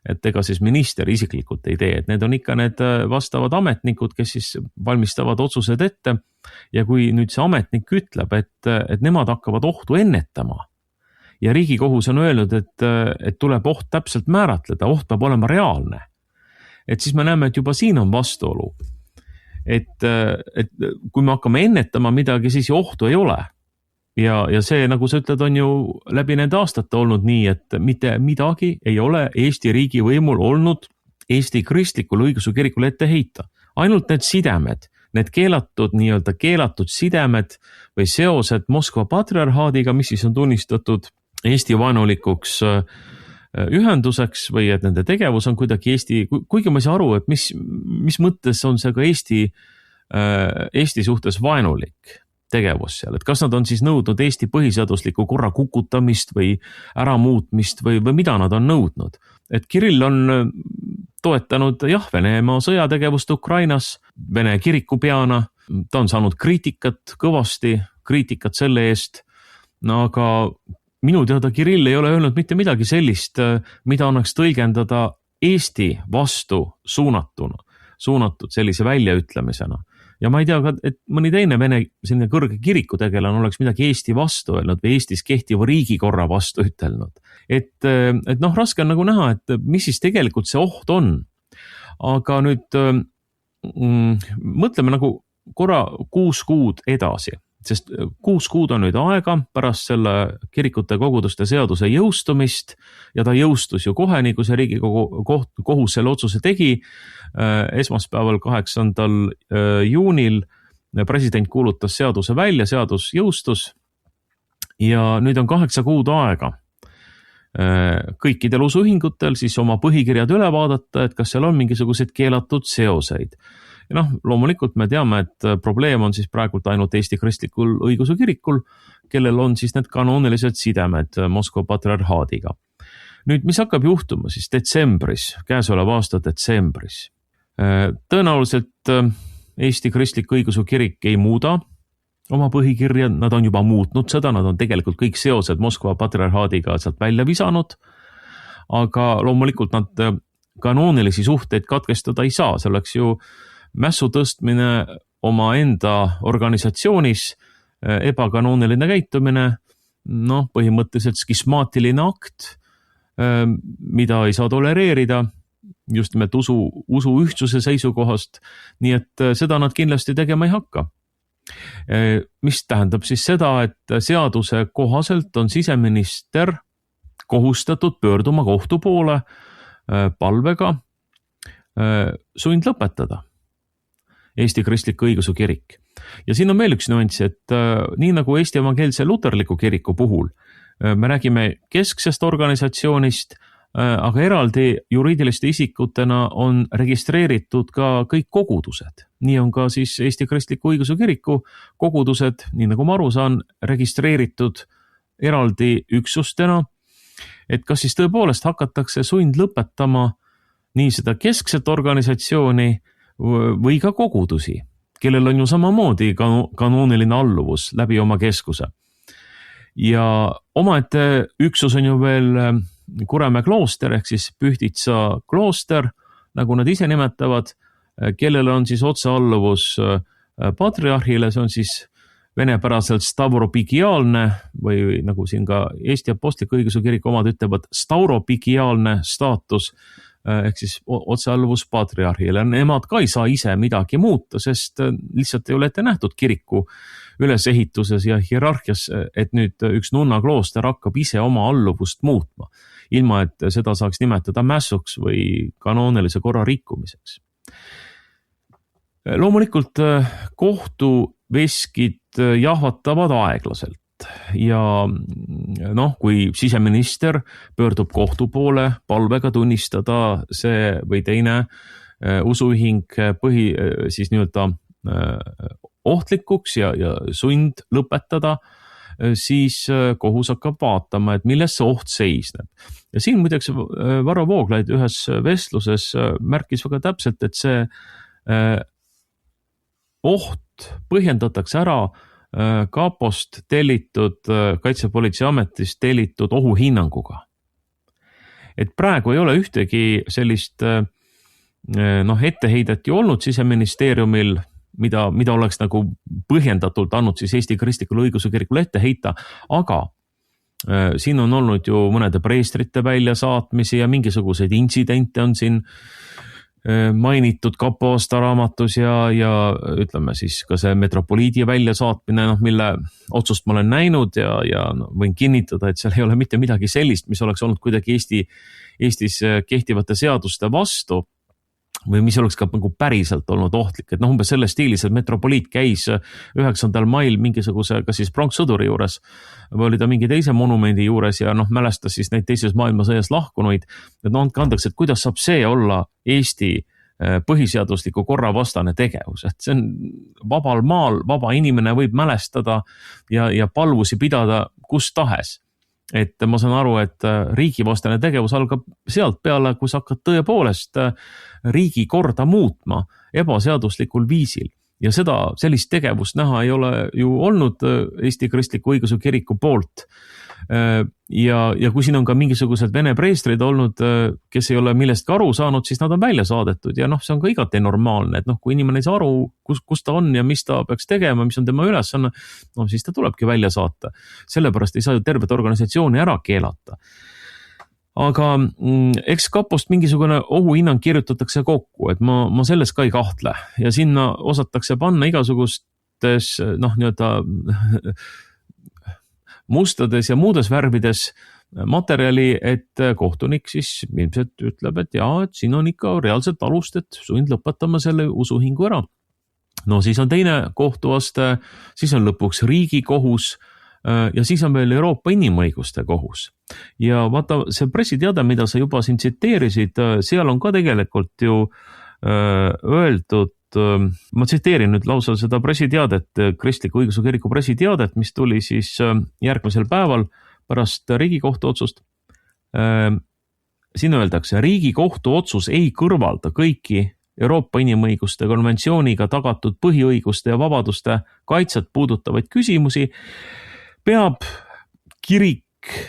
et ega siis minister isiklikult ei tee, et need on ikka need vastavad ametnikud, kes siis valmistavad otsused ette ja kui nüüd see ametnik ütleb, et nemad hakkavad ohtu ennetama ja Riigikohus on öelnud, et tuleb oht täpselt määratleda, oht peab olema reaalne, et siis me näeme, et juba siin on vastuolu. Et kui me hakkame ennetama midagi, siis ohtu ei ole. Ja see, nagu sa ütled, on ju läbi nende aastate olnud nii, et mitte midagi ei ole Eesti riigi võimul olnud Eesti Kristlikul Õigeusu Kirikul ette heita. Ainult need sidemed, need nii-öelda keelatud sidemed või seosed Moskva patriarhaadiga, mis siis on tunnistatud Eesti vaenulikuks ühenduseks või et nende tegevus on kuidagi kuigi ma ei saa aru, et mis mõttes on see ka Eesti suhtes vaenulik tegevus seal, et kas nad on siis nõudnud Eesti põhiseadusliku korra kukutamist või äramuutmist või mida nad on nõudnud. Et Kirill on toetanud Venemaa sõjategevust Ukrainas Vene kirikupeana, ta on saanud kõvasti kriitikat selle eest, aga minu teada Kirill ei ole öelnud mitte midagi sellist, mida annaks tõlgendada Eesti vastu suunatud sellise väljaütlemisena. Ja ma ei tea ka, et mõni teine Vene selline kõrge kirikutegelane oleks midagi Eesti vastu öelnud või Eestis kehtiva riigikorra vastu ütelnud. Et raske on nagu näha, et mis siis tegelikult see oht on. Aga nüüd mõtleme nagu korra 6 kuud edasi. Sest 6 kuud on nüüd aega pärast selle kirikute koguduste seaduse jõustumist ja ta jõustus ju kohe, nii kui see Riigikogu kohus selle otsuse tegi. Esmaspäeval 8. juunil president kuulutas seaduse välja, seadus jõustus ja nüüd on 8 kuud aega kõikidel usuühingutel siis oma põhikirjad üle vaadata, et kas seal on mingisuguseid keelatud seoseid. Ja loomulikult me teame, et probleem on siis praegult ainult Eesti Kristlikul Õigeusu Kirikul, kellel on siis need kanoonilised sidemed Moskva patriarhaadiga. Nüüd, mis hakkab juhtuma siis käesoleva aasta detsembris? Tõenäoliselt Eesti Kristlik Õigeusu Kirik ei muuda oma põhikirja, nad on juba muutnud seda, nad on tegelikult kõik seosed Moskva patriarhaadiga sealt välja visanud, aga loomulikult nad kanoonilisi suhteid katkestada ei saa, see oleks ju mässu tõstmine oma enda organisatsioonis, ebakanooniline käitumine, põhimõtteliselt skismaatiline akt, mida ei saa tolereerida just nimelt usu ühtsuse seisukohast, nii et seda nad kindlasti tegema ei hakka. Mis tähendab siis seda, et seaduse kohaselt on siseminister kohustatud pöörduma kohtu poole palvega sundlõpetada Eesti Kristlik Õigeusu Kirik. Ja siin on veel üks nüanss, et nii nagu Eesti Evangeelse Luterliku Kiriku puhul, me räägime kesksest organisatsioonist, aga eraldi juriidiliste isikutena on registreeritud ka kõik kogudused. Nii on ka siis Eesti Kristliku Õigeusu Kiriku kogudused, nii nagu ma aru saan, registreeritud eraldi üksustena, et kas siis tõepoolest hakatakse sundlõpetama nii seda keskset organisatsiooni või ka kogudusi, kellel on ju samamoodi kanooniline alluvus läbi oma keskuse. Ja omaette üksus on ju veel Kuremäe klooster ehk siis Pühtitsa klooster, nagu nad ise nimetavad, kellel on siis otsealluvus patriarhile, see on siis venepäraselt stavropigiaalne või nagu siin ka Eesti Apostliku Õigeusu Kiriku omad ütlevad, stauropigiaalne staatus ehk siis otsealluvus patriarhile. Nemad ka ei saa ise midagi muuta, sest lihtsalt ei ole ette nähtud kiriku ülesehituses ja hierarhias, et nüüd üks nunna klooster hakkab ise oma alluvust muutma, ilma et seda saaks nimetada mässuks või kanoonilise korra rikkumiseks. Loomulikult kohtuveskid jahvatavad aeglaselt ja kui siseminister pöördub kohtu poole palvega tunnistada see või teine usuühing siis nii-öelda ohtlikuks ja sund lõpetada, siis kohus hakkab vaatama, et milles see oht seisneb. Ja siin muideks Varro Vooglaid ühes vestluses märkis väga täpselt, et see oht põhjendatakse ära kapost tellitud, Kaitsepolitseiametist tellitud ohuhinnanguga. Et praegu ei ole ühtegi sellist etteheidet ju olnud siseministeeriumil, mida oleks nagu põhjendatult andnud siis Eesti Kristlikule Õigeusu Kirikule ette heita, aga siin on olnud ju mõnede preestrite väljasaatmisi ja mingisuguseid intsidente on siin mainitud kapo aastaraamatus ja ütleme siis ka see metropoliidi väljasaatmine, mille otsust ma olen näinud ja võin kinnitada, et seal ei ole mitte midagi sellist, mis oleks olnud kuidagi Eestis kehtivate seaduste vastu. või mis oleks ka nagu päriselt olnud ohtlik, et umbes selles stiilis, et metropoliit käis 9. mail mingisuguse, kas siis pronkssõduri juures või oli ta mingi teise monumendi juures ja mälestas siis neid teises maailmasõjas lahkunuid, et andke andeks, et kuidas saab see olla Eesti põhiseadusliku korra vastane tegevus, et see on vabal maal, vaba inimene võib mälestada ja palvusi pidada kus tahes. Et ma saan aru, et riigivastane tegevus algab sealt peale, kui sa hakkad tõepoolest riigi korda muutma ebaseaduslikul viisil. Ja sellist tegevust näha ei ole ju olnud Eesti Kristliku Õigeusu Kiriku poolt. Ja kui siin on ka mingisugused vene preestrid olnud, kes ei ole millestki aru saanud, siis nad on välja saadetud ja see on ka igati normaalne, et kui inimene ei saa aru, kus ta on ja mis ta peaks tegema, mis on tema ülesanne, siis ta tulebki välja saata. Sellepärast ei saa ju tervet organisatsiooni ära keelata. Aga eks kapost mingisugune ohuhinnang kirjutatakse kokku, et ma selles ka ei kahtle ja sinna osatakse panna igasugustes mustades ja muudes värvides materjali, et kohtunik siis ilmselt ütleb, et et siin on ikka reaalselt alust, et sund lõpetama selle usuhingu ära. Siis on teine kohtuaste, siis on lõpuks Riigikohus ja siis on veel Euroopa Inimõiguste Kohus. Ja vaata, see pressiteade, mida sa juba siin tsiteerisid, seal on ka tegelikult ju öeldud, ma tsiteerin nüüd lausa seda pressiteadet, Kristliku Õigeusu Kiriku pressiteadet, mis tuli siis järgmisel päeval pärast Riigikohtu otsust. Siin öeldakse, Riigikohtu otsus ei kõrvalda kõiki Euroopa Inimõiguste konventsiooniga tagatud põhiõiguste ja vabaduste kaitset puudutavaid küsimusi, peab kirik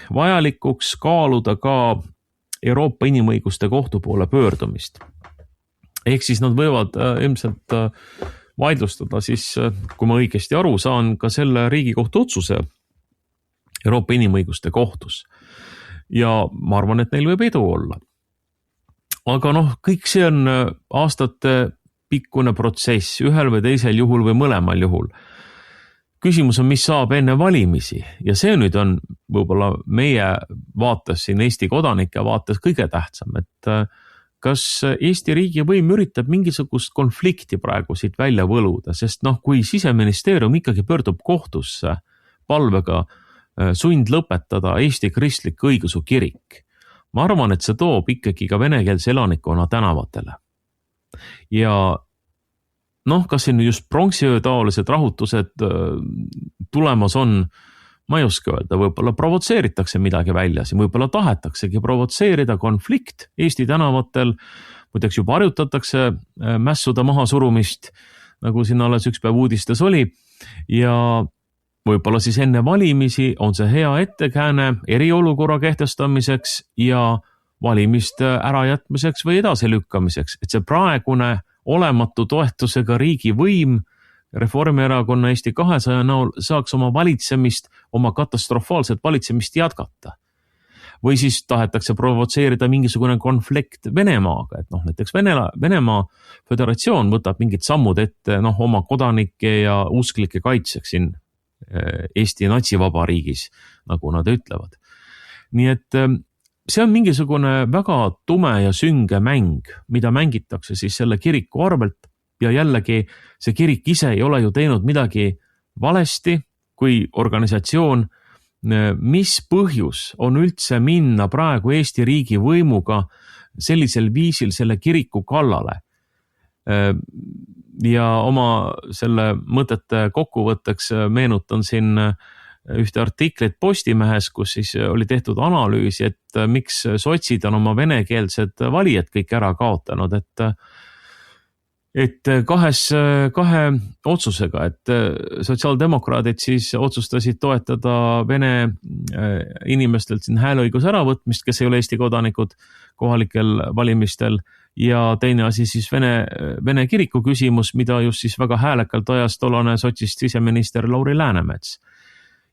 vajalikuks kaaluda ka Euroopa Inimõiguste Kohtu poole pöördumist. Ehk siis nad võivad ilmselt vaidlustada siis, kui ma õigesti aru saan, ka selle Riigikohtu otsuse Euroopa Inimõiguste Kohtus. Ja ma arvan, et neil võib edu olla. Aga kõik see on aastate pikkune protsess, ühel või teisel juhul või mõlemal juhul. Küsimus on, mis saab enne valimisi ja see nüüd on võib-olla meie vaates siin Eesti kodanike vaates kõige tähtsam, et kas Eesti riigi võim üritab mingisugust konflikti praegu siit välja võluda, sest kui Siseministeerium ikkagi pöördub kohtusse palvega sund lõpetada Eesti Kristlik Õigeusu Kirik, ma arvan, et see toob ikkagi ka venekeelse elanikkonna tänavatele. Ja kas siin just pronksiöö taolised rahutused tulemas on, ma ei oska öelda, võib-olla provotseeritakse midagi välja, siin võib-olla tahetaksegi provotseerida konflikt Eesti tänavatel, muideks juba harjutatakse mässuda maha surumist, nagu siin alles üks päev uudistes oli, ja võib-olla siis enne valimisi on see hea ettekääne eriolukorra kehtestamiseks ja valimiste ärajätmiseks või edasilükkamiseks, et see praegune olematu toetusega riigivõim Reformierakonna Eesti 200 näol saaks oma valitsemist, oma katastrofaalset valitsemist jätkata. Või siis tahetakse provotseerida mingisugune konflikt Venemaaga, et näiteks Venemaa Föderatsioon võtab mingid sammud ette oma kodanike ja usklike kaitseks siin Eesti natsivabariigis, nagu nad ütlevad. Nii et see on mingisugune väga tume ja sünge mäng, mida mängitakse siis selle kiriku arvelt ja jällegi see kirik ise ei ole ju teinud midagi valesti kui organisatsioon. Mis põhjus on üldse minna praegu Eesti riigi võimuga sellisel viisil selle kiriku kallale? Ja oma selle mõtete kokkuvõtteks meenutan siin ühte artiklit Postimehes, kus siis oli tehtud analüüsi, et miks sotsid on oma venekeelsed valijad kõik ära kaotanud, et kahe otsusega, et sotsiaaldemokraadid siis otsustasid toetada vene inimestelt siin hääleõiguse äravõtmist, kes ei ole Eesti kodanikud kohalikel valimistel, ja teine asi siis vene kiriku küsimus, mida just siis väga häälekalt ajas tollane sotsist siseminister Lauri Läänemets.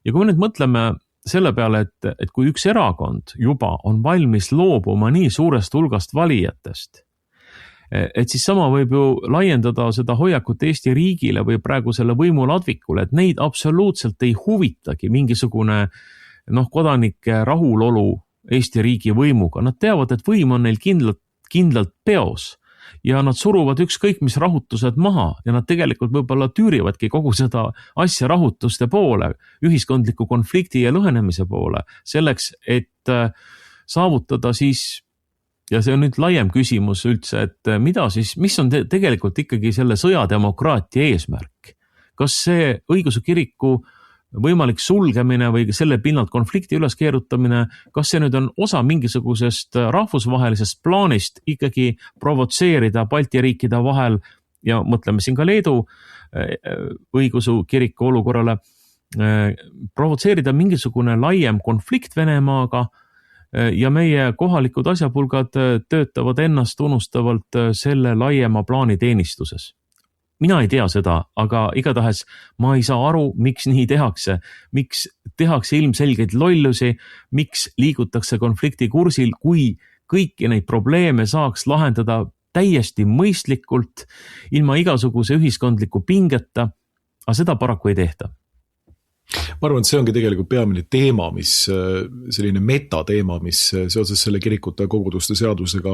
Ja kui me nüüd mõtleme selle peale, et kui üks erakond juba on valmis loobuma nii suurest hulgast valijatest, et siis sama võib ju laiendada seda hoiakut Eesti riigile või praegu selle võimuladvikule, et neid absoluutselt ei huvitagi mingisugune kodanike rahulolu Eesti riigi võimuga. Nad teavad, et võim on neil kindlalt peos ja nad suruvad ükskõik mis rahutused maha ja nad tegelikult võib-olla tüürivadki kogu seda asja rahutuste poole, ühiskondliku konflikti ja lõhenemise poole, selleks, et saavutada siis, ja see on nüüd laiem küsimus üldse, et mis on tegelikult ikkagi selle sõjademokraatia eesmärk? Kas see õigeusu kiriku võimalik sulgemine või selle pinnalt konflikti üleskeerutamine, kas see nüüd on osa mingisugusest rahvusvahelisest plaanist ikkagi provotseerida Balti riikide vahel ja mõtleme siin ka Leedu õigeusu kiriku olukorrale, provotseerida mingisugune laiem konflikt Venemaaga ja meie kohalikud asjapulgad töötavad ennast unustavalt selle laiema plaani teenistuses. Mina ei tea seda, aga igatahes ma ei saa aru, miks nii tehakse, miks tehakse ilmselgeid lollusi, miks liigutakse konflikti kursil, kui kõiki neid probleeme saaks lahendada täiesti mõistlikult, ilma igasuguse ühiskondliku pingeta, aga seda paraku ei tehta. Ma arvan, et see ongi tegelikult peamine teema, selline metateema, mis seoses selle kirikute ja koguduste seadusega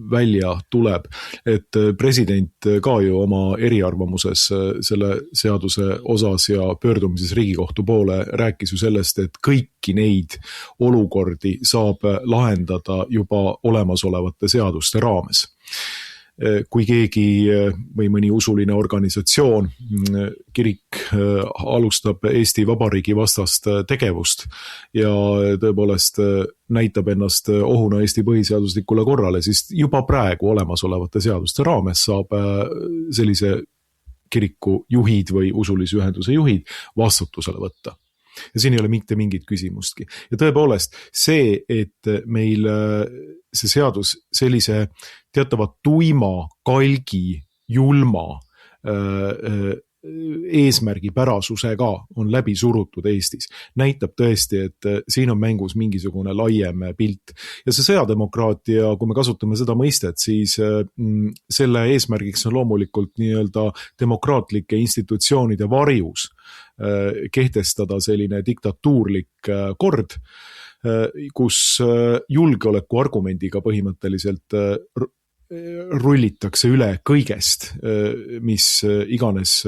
välja tuleb. Et president ka ju oma eriarvamuses selle seaduse osas ja pöördumises Riigikohtu poole rääkis ju sellest, et kõiki neid olukordi saab lahendada juba olemasolevate seaduste raames. Kui keegi või mõni usuline organisatsioon, kirik alustab Eesti Vabariigi vastast tegevust ja tõepoolest näitab ennast ohuna Eesti põhiseaduslikule korrale, siis juba praegu olemasolevate seaduste raames saab sellise kiriku juhid või usulise ühenduse juhid vastutusele võtta. Ja siin ei ole mitte mingit küsimustki. Ja tõepoolest see, et meil see seadus sellise teatava tuima, kalgi, julma eesmärgipärasusega on läbi surutud Eestis. Näitab tõesti, et siin on mängus mingisugune laiem pilt. Ja see sõjademokraatia, kui me kasutame seda mõistet, siis selle eesmärgiks on loomulikult nii-öelda demokraatlike institutsioonide varjus kehtestada selline diktatuurlik kord, kus julgeoleku argumendiga põhimõtteliselt rullitakse üle kõigest, mis iganes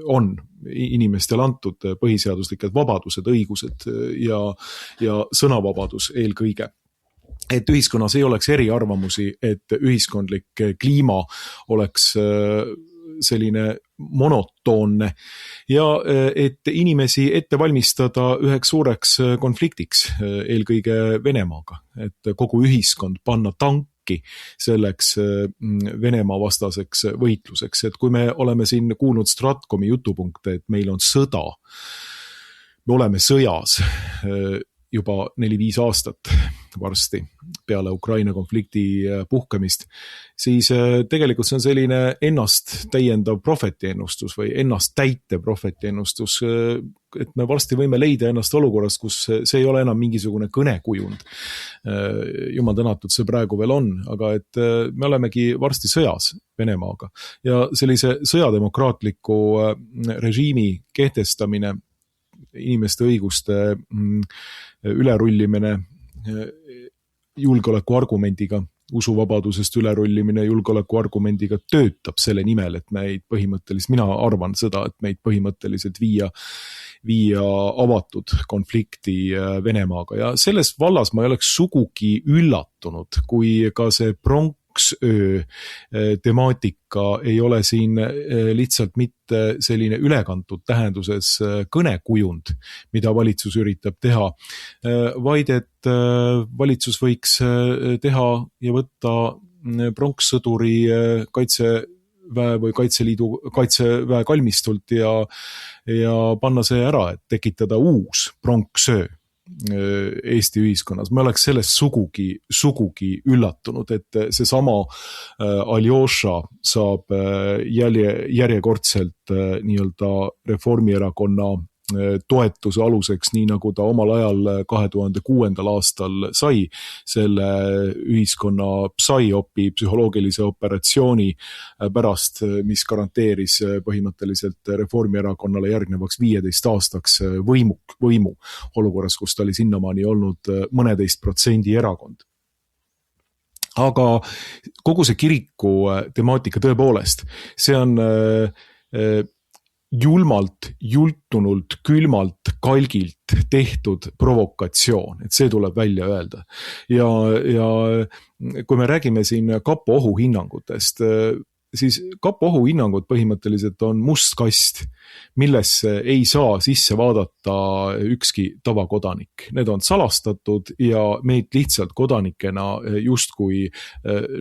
on inimestel antud põhiseaduslikud vabadused, õigused ja sõnavabadus eelkõige. Et ühiskonnas ei oleks eriarvamusi, et ühiskondlik kliima oleks selline monotoonne ja et inimesi ette valmistada üheks suureks konfliktiks, eelkõige Venemaaga, et kogu ühiskond panna tanki selleks Venemaa vastaseks võitluseks, et kui me oleme siin kuulnud Stratkomi jutupunkte, et meil on sõda, me oleme sõjas juba 4-5 aastat varsti peale Ukraina konflikti puhkemist, siis tegelikult see on selline ennast täiendav prohvetiennustus või ennast täitev prohvetiennustus, et me varsti võime leida ennast olukorras, kus see ei ole enam mingisugune kõnekujund. Jumal tänatud, see praegu veel on, aga et me olemegi varsti sõjas Venemaaga ja sellise sõjademokraatliku režiimi kehtestamine, inimeste õiguste ülerullimine julgeoleku argumendiga, usuvabadusest ülerullimine julgeoleku argumendiga töötab selle nimel, et meid põhimõtteliselt, mina arvan seda, et meid põhimõtteliselt viia avatud konflikti Venemaaga ja selles vallas ma ei oleks sugugi üllatunud, kui ka see pronksöö temaatika ei ole siin lihtsalt mitte selline ülekantud tähenduses kõnekujund, mida valitsus üritab teha, vaid et valitsus võiks teha ja võtta pronkssõduri kaitseväe või kaitseväe kalmistult ja panna see ära, et tekitada uus pronksöö Eesti ühiskonnas. Ma oleks sellest sugugi üllatunud, et seesama Aljoša saab järjekordselt nii-öelda Reformierakonna toetuse aluseks, nii nagu ta omal ajal 2006. aastal sai selle ühiskonna PSYOP-i psühholoogilise operatsiooni pärast, mis garanteeris põhimõtteliselt Reformierakonnale järgnevaks 15 aastaks võimu olukorras, kus ta oli sinnamaani olnud mõneteist % erakond. aga kogu see kiriku temaatika tõepoolest, see on julmalt, jultunult, külmalt, kalgilt tehtud provokatsioon, et see tuleb välja öelda. Ja kui me räägime siin kapo ohuhinnangutest, siis kapo ohuhinnangud põhimõtteliselt on must kast, millesse ei saa sisse vaadata ükski tavakodanik. Need on salastatud ja meid lihtsalt kodanikena justkui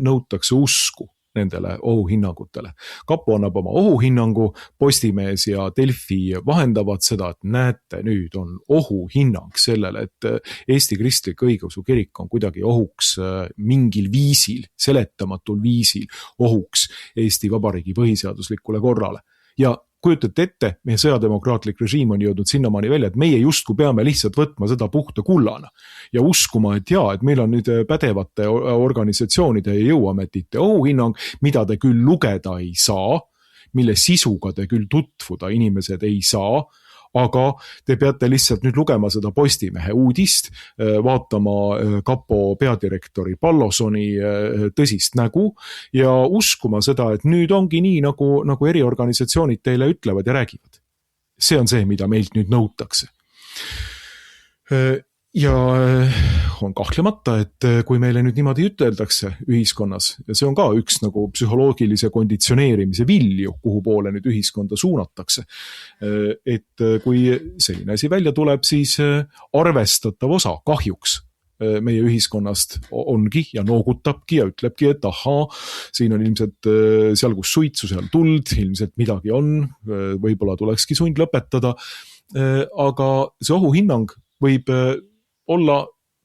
nõutakse usku nendele ohuhinnangutele. Kapo annab oma ohuhinnangu, Postimees ja Delfi vahendavad seda, et näete, nüüd on ohuhinnang sellele, et Eesti Kristlik Õigeusu Kirik on kuidagi ohuks mingil viisil, seletamatul viisil ohuks Eesti Vabariigi põhiseaduslikule korrale. Ja kujutate ette, meie sõjademokraatlik režiim on jõudnud sinnamaani välja, et meie justkui peame lihtsalt võtma seda puhta kullana ja uskuma, et et meil on nüüd pädevate organisatsioonide ja jõuametite ohuhinnang, mida te küll lugeda ei saa, mille sisuga te küll tutvuda inimesed ei saa, aga te peate lihtsalt nüüd lugema seda Postimehe uudist, vaatama kapo peadirektori Pallosoni tõsist nägu ja uskuma seda, et nüüd ongi nii, nagu eriorganisatsioonid teile ütlevad ja räägivad. See on see, mida meilt nüüd nõutakse. Ja on kahtlemata, et kui meile nüüd niimoodi üteldakse ühiskonnas, ja see on ka üks nagu psühholoogilise konditsioneerimise vilju, kuhu poole nüüd ühiskonda suunatakse, et kui selline asi välja tuleb, siis arvestatav osa kahjuks meie ühiskonnast ongi ja noogutabki ja ütlebki, et ahaa, siin on ilmselt seal, kus suitsu, seal tuld, ilmselt midagi on, võib-olla tulekski sund lõpetada, aga see ohuhinnang võib olla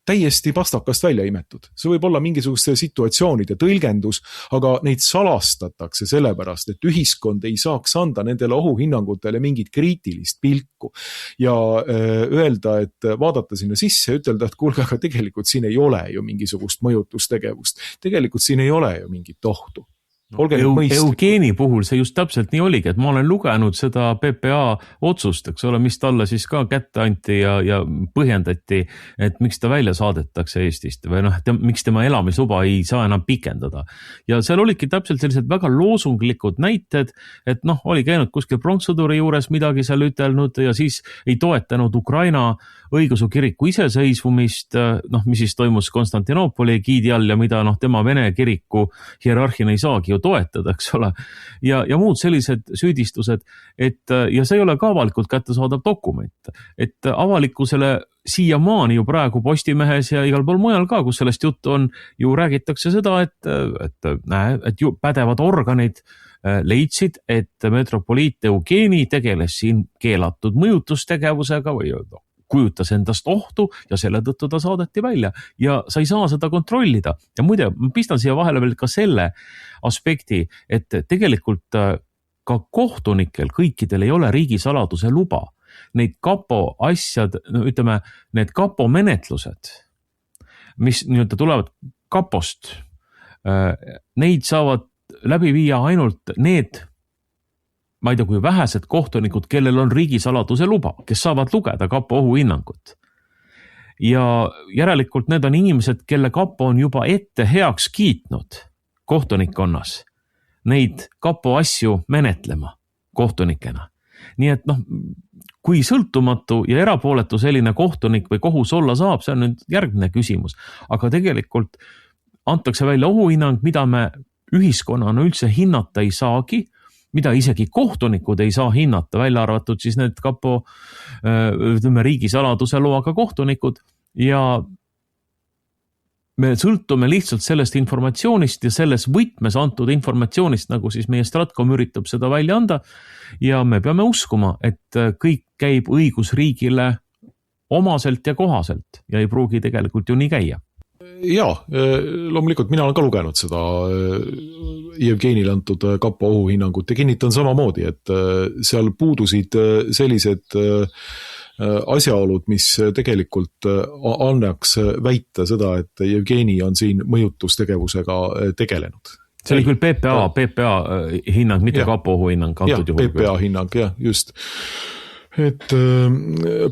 täiesti pastakast välja imetud. See võib olla mingisuguste situatsioonide tõlgendus, aga neid salastatakse sellepärast, et ühiskond ei saaks anda nendele ohuhinnangutele mingit kriitilist pilku ja öelda, et vaadata sinna sisse ja ütelda, et kuulge, aga tegelikult siin ei ole ju mingisugust mõjutustegevust. Tegelikult siin ei ole ju mingit ohtu. Eugeeni puhul see just täpselt nii oligi, et ma olen lugenud seda PPA otsust, eks ole, mis talle siis ka kätte anti ja põhjendati, et miks ta välja saadetakse Eestist või miks tema elamisluba ei saa enam pikendada. Ja seal olidki täpselt sellised väga loosunglikud näited, et oli käinud kuskil pronkssõduri juures midagi seal ütelnud ja siis ei toetanud Ukraina õigeusu kiriku iseseisvumist, mis siis toimus Konstantinoopoli egiidi all ja mida tema Vene kiriku hierarhina ei saagi ju toetada, eks ole. Ja muud sellised süüdistused, ja see ei ole ka avalikult kättesaadav dokument, et avalikkusele siiamaani ju praegu Postimehes ja igal pool mujal ka, kus sellest juttu on, ju räägitakse seda, et ju pädevad organid leidsid, et metropoliit Eugeeni tegeles siin keelatud mõjutustegevusega või kujutas endast ohtu ja selle tõttu ta saadeti välja ja sa ei saa seda kontrollida. Ja muide, ma pistan siia vahele veel ka selle aspekti, et tegelikult ka kohtunikel kõikidel ei ole riigisaladuse luba. Neid kapo asjad, need kapo menetlused, mis tulevad kapost, neid saavad läbi viia ainult need, ma ei tea, kui vähesed kohtunikud, kellel on riigisaladuse luba, kes saavad lugeda kapo ohuhinnangut. Ja järelikult need on inimesed, kelle kapo on juba ette heaks kiitnud kohtunikkonnas neid kapo asju menetlema kohtunikena. Nii et kui sõltumatu ja erapooletu selline kohtunik või kohus olla saab, see on nüüd järgmine küsimus. Aga tegelikult antakse välja ohuhinnang, mida me ühiskonnana üldse hinnata ei saagi, mida isegi kohtunikud ei saa hinnata, välja arvatud siis need kapo riigisaladuse loaga kohtunikud ja me sõltume lihtsalt sellest informatsioonist ja selles võtmes antud informatsioonist, nagu siis meie Stratcom üritab seda välja anda ja me peame uskuma, et kõik käib õigusriigile omaselt ja kohaselt ja ei pruugi tegelikult ju nii käia. Jaa, loomulikult mina olen ka lugenud seda Jevgenile antud kapo ohuhinnangut ja kinnitan samamoodi, et seal puudusid sellised asjaolud, mis tegelikult annaks väita seda, et Jevgeni on siin mõjutustegevusega tegelenud. See oli küll PPA hinnang, mitte kapo ohuhinnang antud juhul. PPA hinnang, jah, just. et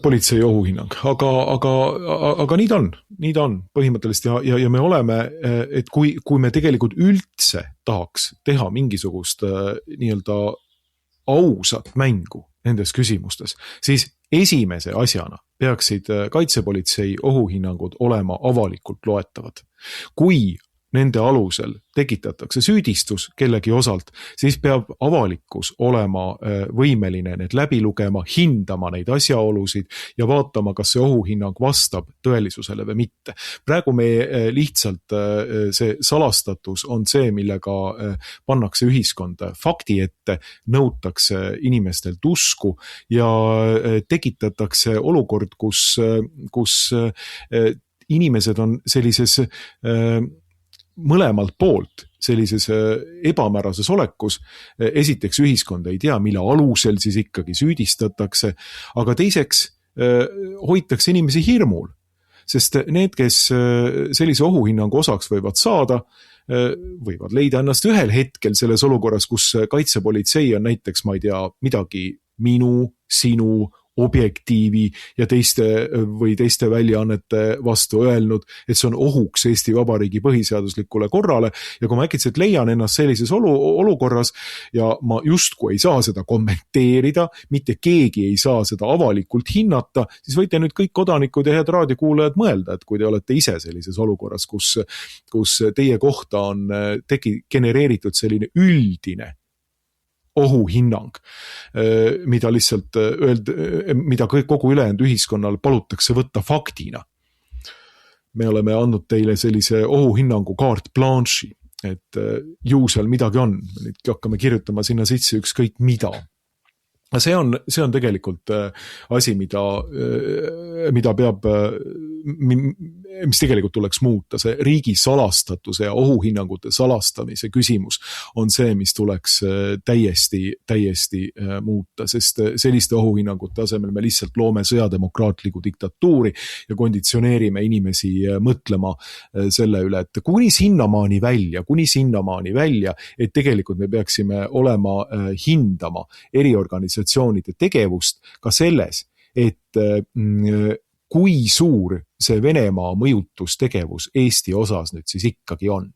politsei ohuhinnang, aga nii ta on põhimõtteliselt ja me oleme, et kui me tegelikult üldse tahaks teha mingisugust nii-öelda ausat mängu nendes küsimustes, siis esimese asjana peaksid kaitsepolitsei ohuhinnangud olema avalikult loetavad. Kui nende alusel tekitatakse süüdistus kellegi osalt, siis peab avalikkus olema võimeline need läbi lugema, hindama neid asjaolusid ja vaatama, kas see ohuhinnang vastab tõelisusele või mitte. Praegu me lihtsalt see salastatus on see, millega pannakse ühiskond fakti ette, nõutakse inimestelt usku ja tekitatakse olukord, kus inimesed on sellises mõlemalt poolt sellises ebamäärases olekus. Esiteks ühiskond ei tea, mille alusel siis ikkagi süüdistatakse, aga teiseks hoitakse inimesi hirmul, sest need, kes sellise ohuhinnangu osaks võivad saada, võivad leida ennast ühel hetkel selles olukorras, kus kaitsepolitsei on näiteks, ma ei tea, midagi minu, sinu, Objektiivi ja teiste väljaannete vastu öelnud, et see on ohuks Eesti Vabariigi põhiseaduslikule korrale ja kui ma äkitselt leian ennast sellises olukorras ja ma justkui ei saa seda kommenteerida, mitte keegi ei saa seda avalikult hinnata, siis võite nüüd kõik kodanikud ja head raadiokuulajad mõelda, et kui te olete ise sellises olukorras, kus teie kohta on genereeritud selline üldine ohuhinnang, mida lihtsalt mida kogu ülejäänud ühiskonnal palutakse võtta faktina. Me oleme andnud teile sellise ohuhinnangu carte blanche'i, et ju seal midagi on, nüüd hakkame kirjutama sinna sisse ükskõik mida. See on tegelikult asi, mida peab, mis tegelikult tuleks muuta. See riigi salastatuse ja ohuhinnangute salastamise küsimus on see, mis tuleks täiesti muuta, sest selliste ohuhinnangute asemel me lihtsalt loome sõjademokraatliku diktatuuri ja konditsioneerime inimesi mõtlema selle üle, et kuni sinnamaani välja, et tegelikult me peaksime olema hindama eriorganisatsioonide tegevust ka selles, et kui suur see Venemaa mõjutustegevus Eesti osas nüüd siis ikkagi on.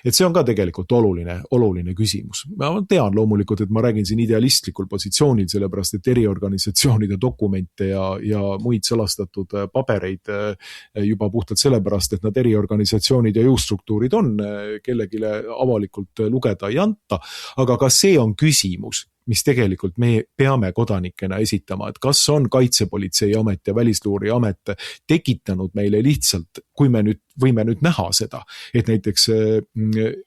Et see on ka tegelikult oluline küsimus. Ma tean loomulikult, et ma räägin siin idealistlikul positsioonil, sellepärast et eriorganisatsioonide dokumente ja muid salastatud pabereid juba puhtalt sellepärast, et nad eriorganisatsioonid ja jõustruktuurid on, kellegile avalikult lugeda ei anta, aga ka see on küsimus, mis tegelikult me peame kodanikena esitama, et kas on Kaitsepolitseiamet ja Välisluureamet tekitanud meile lihtsalt, kui me nüüd võime näha seda, et näiteks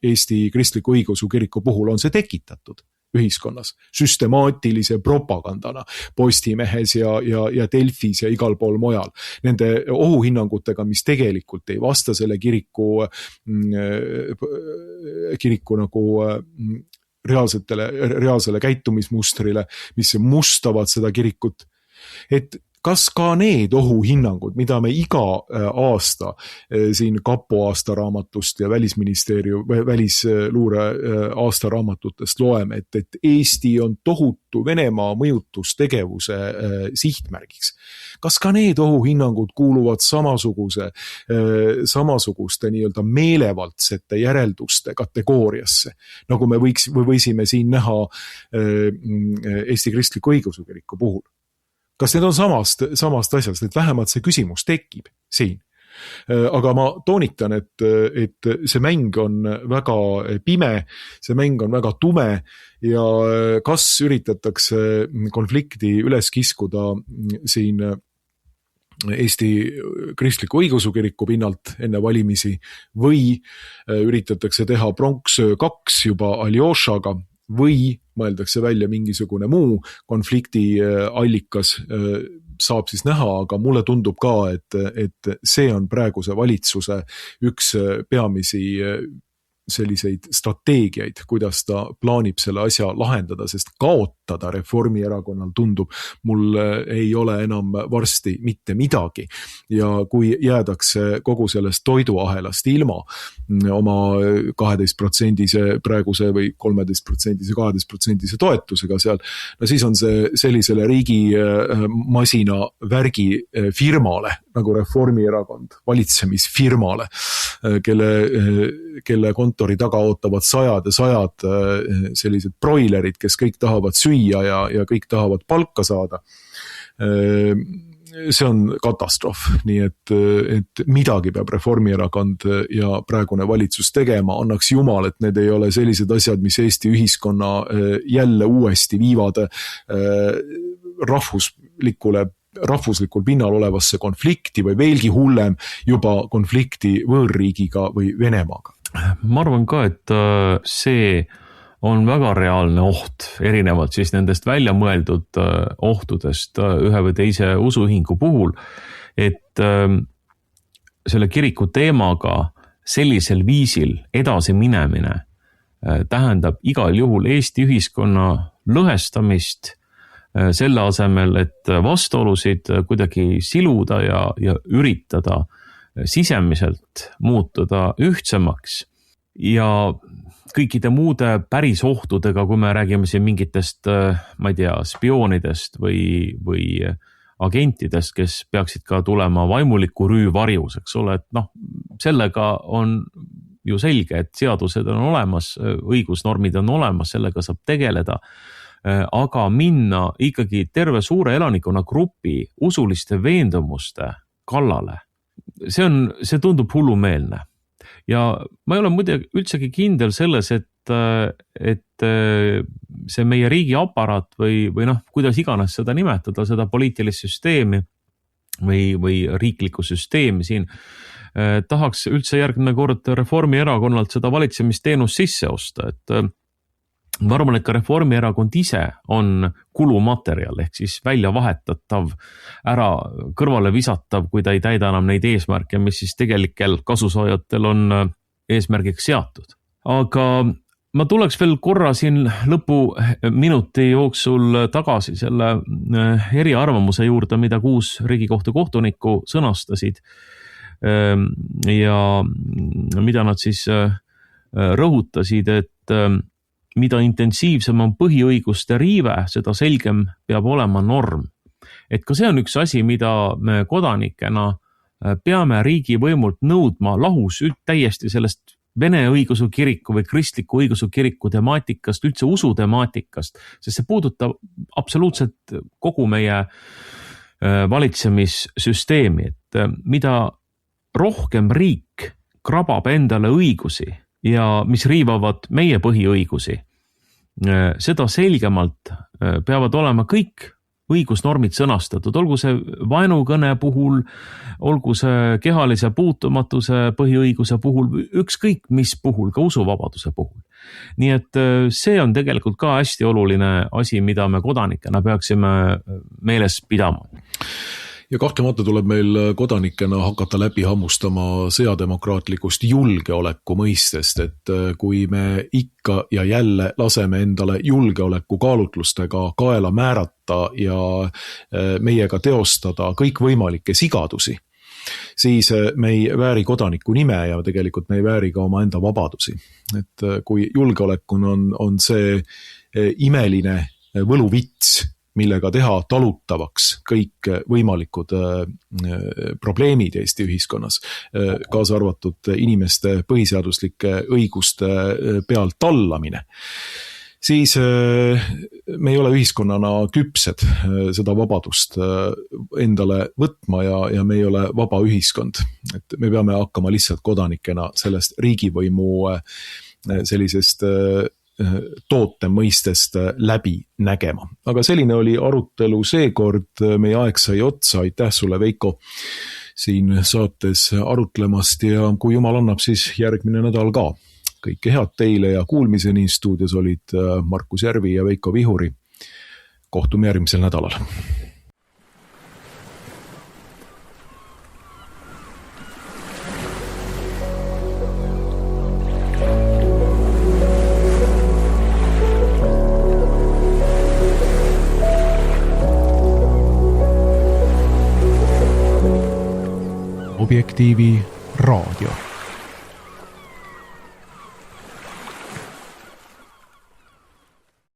Eesti Kristliku Õigeusu Kiriku puhul on see tekitatud ühiskonnas süstemaatilise propagandana Postimehes ja Delfis ja igal pool mujal. Nende ohuhinnangutega, mis tegelikult ei vasta selle kiriku nagu reaalsele käitumismustrile, mis mustavad seda kirikut. Et kas ka need ohuhinnangud, mida me iga aasta siin Kapo aastaraamatust ja Välisluure aastaraamatutest loeme, et Eesti on tohutu Venemaa mõjutustegevuse sihtmärgiks. Kas ka need ohuhinnangud kuuluvad samasuguste nii-öelda meelevaldsete järelduste kategooriasse, nagu me võisime siin näha Eesti Kristliku Õigeusu Kiriku puhul? Kas need on samast asjast, et vähemalt see küsimus tekib siin? Aga ma toonitan, et see mäng on väga pime, see mäng on väga tume ja kas üritatakse konflikti üles kiskuda siin Eesti Kristliku Õigeusu Kiriku pinnalt enne valimisi või üritatakse teha Pronksöö 2 juba Aljošaga või mõeldakse välja mingisugune muu konflikti allikas, saab siis näha, aga mulle tundub ka, et see on praeguse valitsuse üks peamisi selliseid strateegiaid, kuidas ta plaanib selle asja lahendada, sest kaotada Reformierakonnal tundub, mul ei ole enam varsti mitte midagi. Ja kui jäädakse kogu sellest toiduahelast ilma oma 12% praeguse või 13%, 12% toetusega seal, no siis on see sellisele riigi masina värgi firmale, nagu Reformierakond, valitsemisfirmale, kelle kontori taga ootavad sajad ja sajad sellised broilerid, kes kõik tahavad süüa ja kõik tahavad palka saada. See on katastroof, nii et midagi peab Reformierakond ja praegune valitsus tegema, annaks jumal, et need ei ole sellised asjad, mis Eesti ühiskonna jälle uuesti viivad rahvuslikul pinnal olevasse konflikti või veelgi hullem juba konflikti võõrriigiga või Venemaaga. Ma arvan ka, et see on väga reaalne oht, erinevalt siis nendest välja mõeldud ohtudest ühe või teise usuühingu puhul, et selle kiriku teemaga sellisel viisil edasi minemine tähendab igal juhul Eesti ühiskonna lõhestamist, selle asemel, et vastuolusid kuidagi siluda ja üritada sisemiselt muutuda ühtsemaks ja kõikide muude päris ohtudega, kui me räägime siin mingitest, ma ei tea, spioonidest või agentidest, kes peaksid ka tulema vaimuliku rüü varjus, eks ole, et sellega on ju selge, et seadused on olemas, õigusnormid on olemas, sellega saab tegeleda. Aga minna ikkagi terve suure elanikkonna grupi usuliste veendumuste kallale, see tundub hullumeelne. Ja ma ei ole muide üldsegi kindel selles, et see meie riigi aparaat või kuidas iganes seda nimetada, seda poliitilist süsteemi või riiklikku süsteemi siin, tahaks üldse järgmine kord Reformierakonnalt seda valitsemisteenust sisse osta, et ma arvan, et ka Reformierakond ise on kulumaterjal ehk siis välja vahetatav, ära kõrvale visatav, kui ta ei täida enam neid eesmärke, mis siis tegelikel kasusaajatel on eesmärgiks seatud. Aga ma tuleks veel korra siin lõpuminuti jooksul tagasi selle eriarvamuse juurde, mida 6 Riigikohtu kohtunikku sõnastasid ja mida nad siis rõhutasid, et mida intensiivsem on põhiõiguste riive, seda selgem peab olema norm. Et ka see on üks asi, mida me kodanikena peame riigivõimult nõudma lahus täiesti sellest Vene õigeusu kiriku või kristliku õigeusu kiriku temaatikast, üldse usu temaatikast, sest see puudutab absoluutselt kogu meie valitsemissüsteemi, et mida rohkem riik krabab endale õigusi ja mis riivavad meie põhiõigusi, seda selgemalt peavad olema kõik õigusnormid sõnastatud, olgu see vaenukõne puhul, olgu see kehalise puutumatuse põhiõiguse puhul, ükskõik mis puhul, ka usuvabaduse puhul. Nii et see on tegelikult ka hästi oluline asi, mida me kodanikena peaksime meeles pidama. Ja kahtlemata tuleb meil kodanikena hakata läbi hammustama sõjademokraatlikust julgeoleku mõistest, et kui me ikka ja jälle laseme endale julgeoleku kaalutlustega kaela määrata ja meiega teostada kõikvõimalikke sigadusi, siis me ei vääri kodaniku nime ja tegelikult me ei vääri ka oma enda vabadusi. Et kui julgeolekun on see imeline võluvits, millega teha talutavaks kõik võimalikud probleemid Eesti ühiskonnas, kaasa arvatud inimeste põhiseaduslike õiguste pealt tallamine, siis me ei ole ühiskonnana küpsed seda vabadust endale võtma ja me ei ole vaba ühiskond. Et me peame hakkama lihtsalt kodanikena sellest riigivõimu sellisest toote mõistest läbi nägema. Aga selline oli arutelu seekord, meie aeg sai otsa, aitäh sulle, Veiko, siin saates arutlemast ja kui jumal annab, siis järgmine nädal ka. Kõike head teile ja kuulmiseni, stuudios olid Markus Järvi ja Veiko Vihuri. Kohtume järgmisel nädalal. Perspektiivi raadio.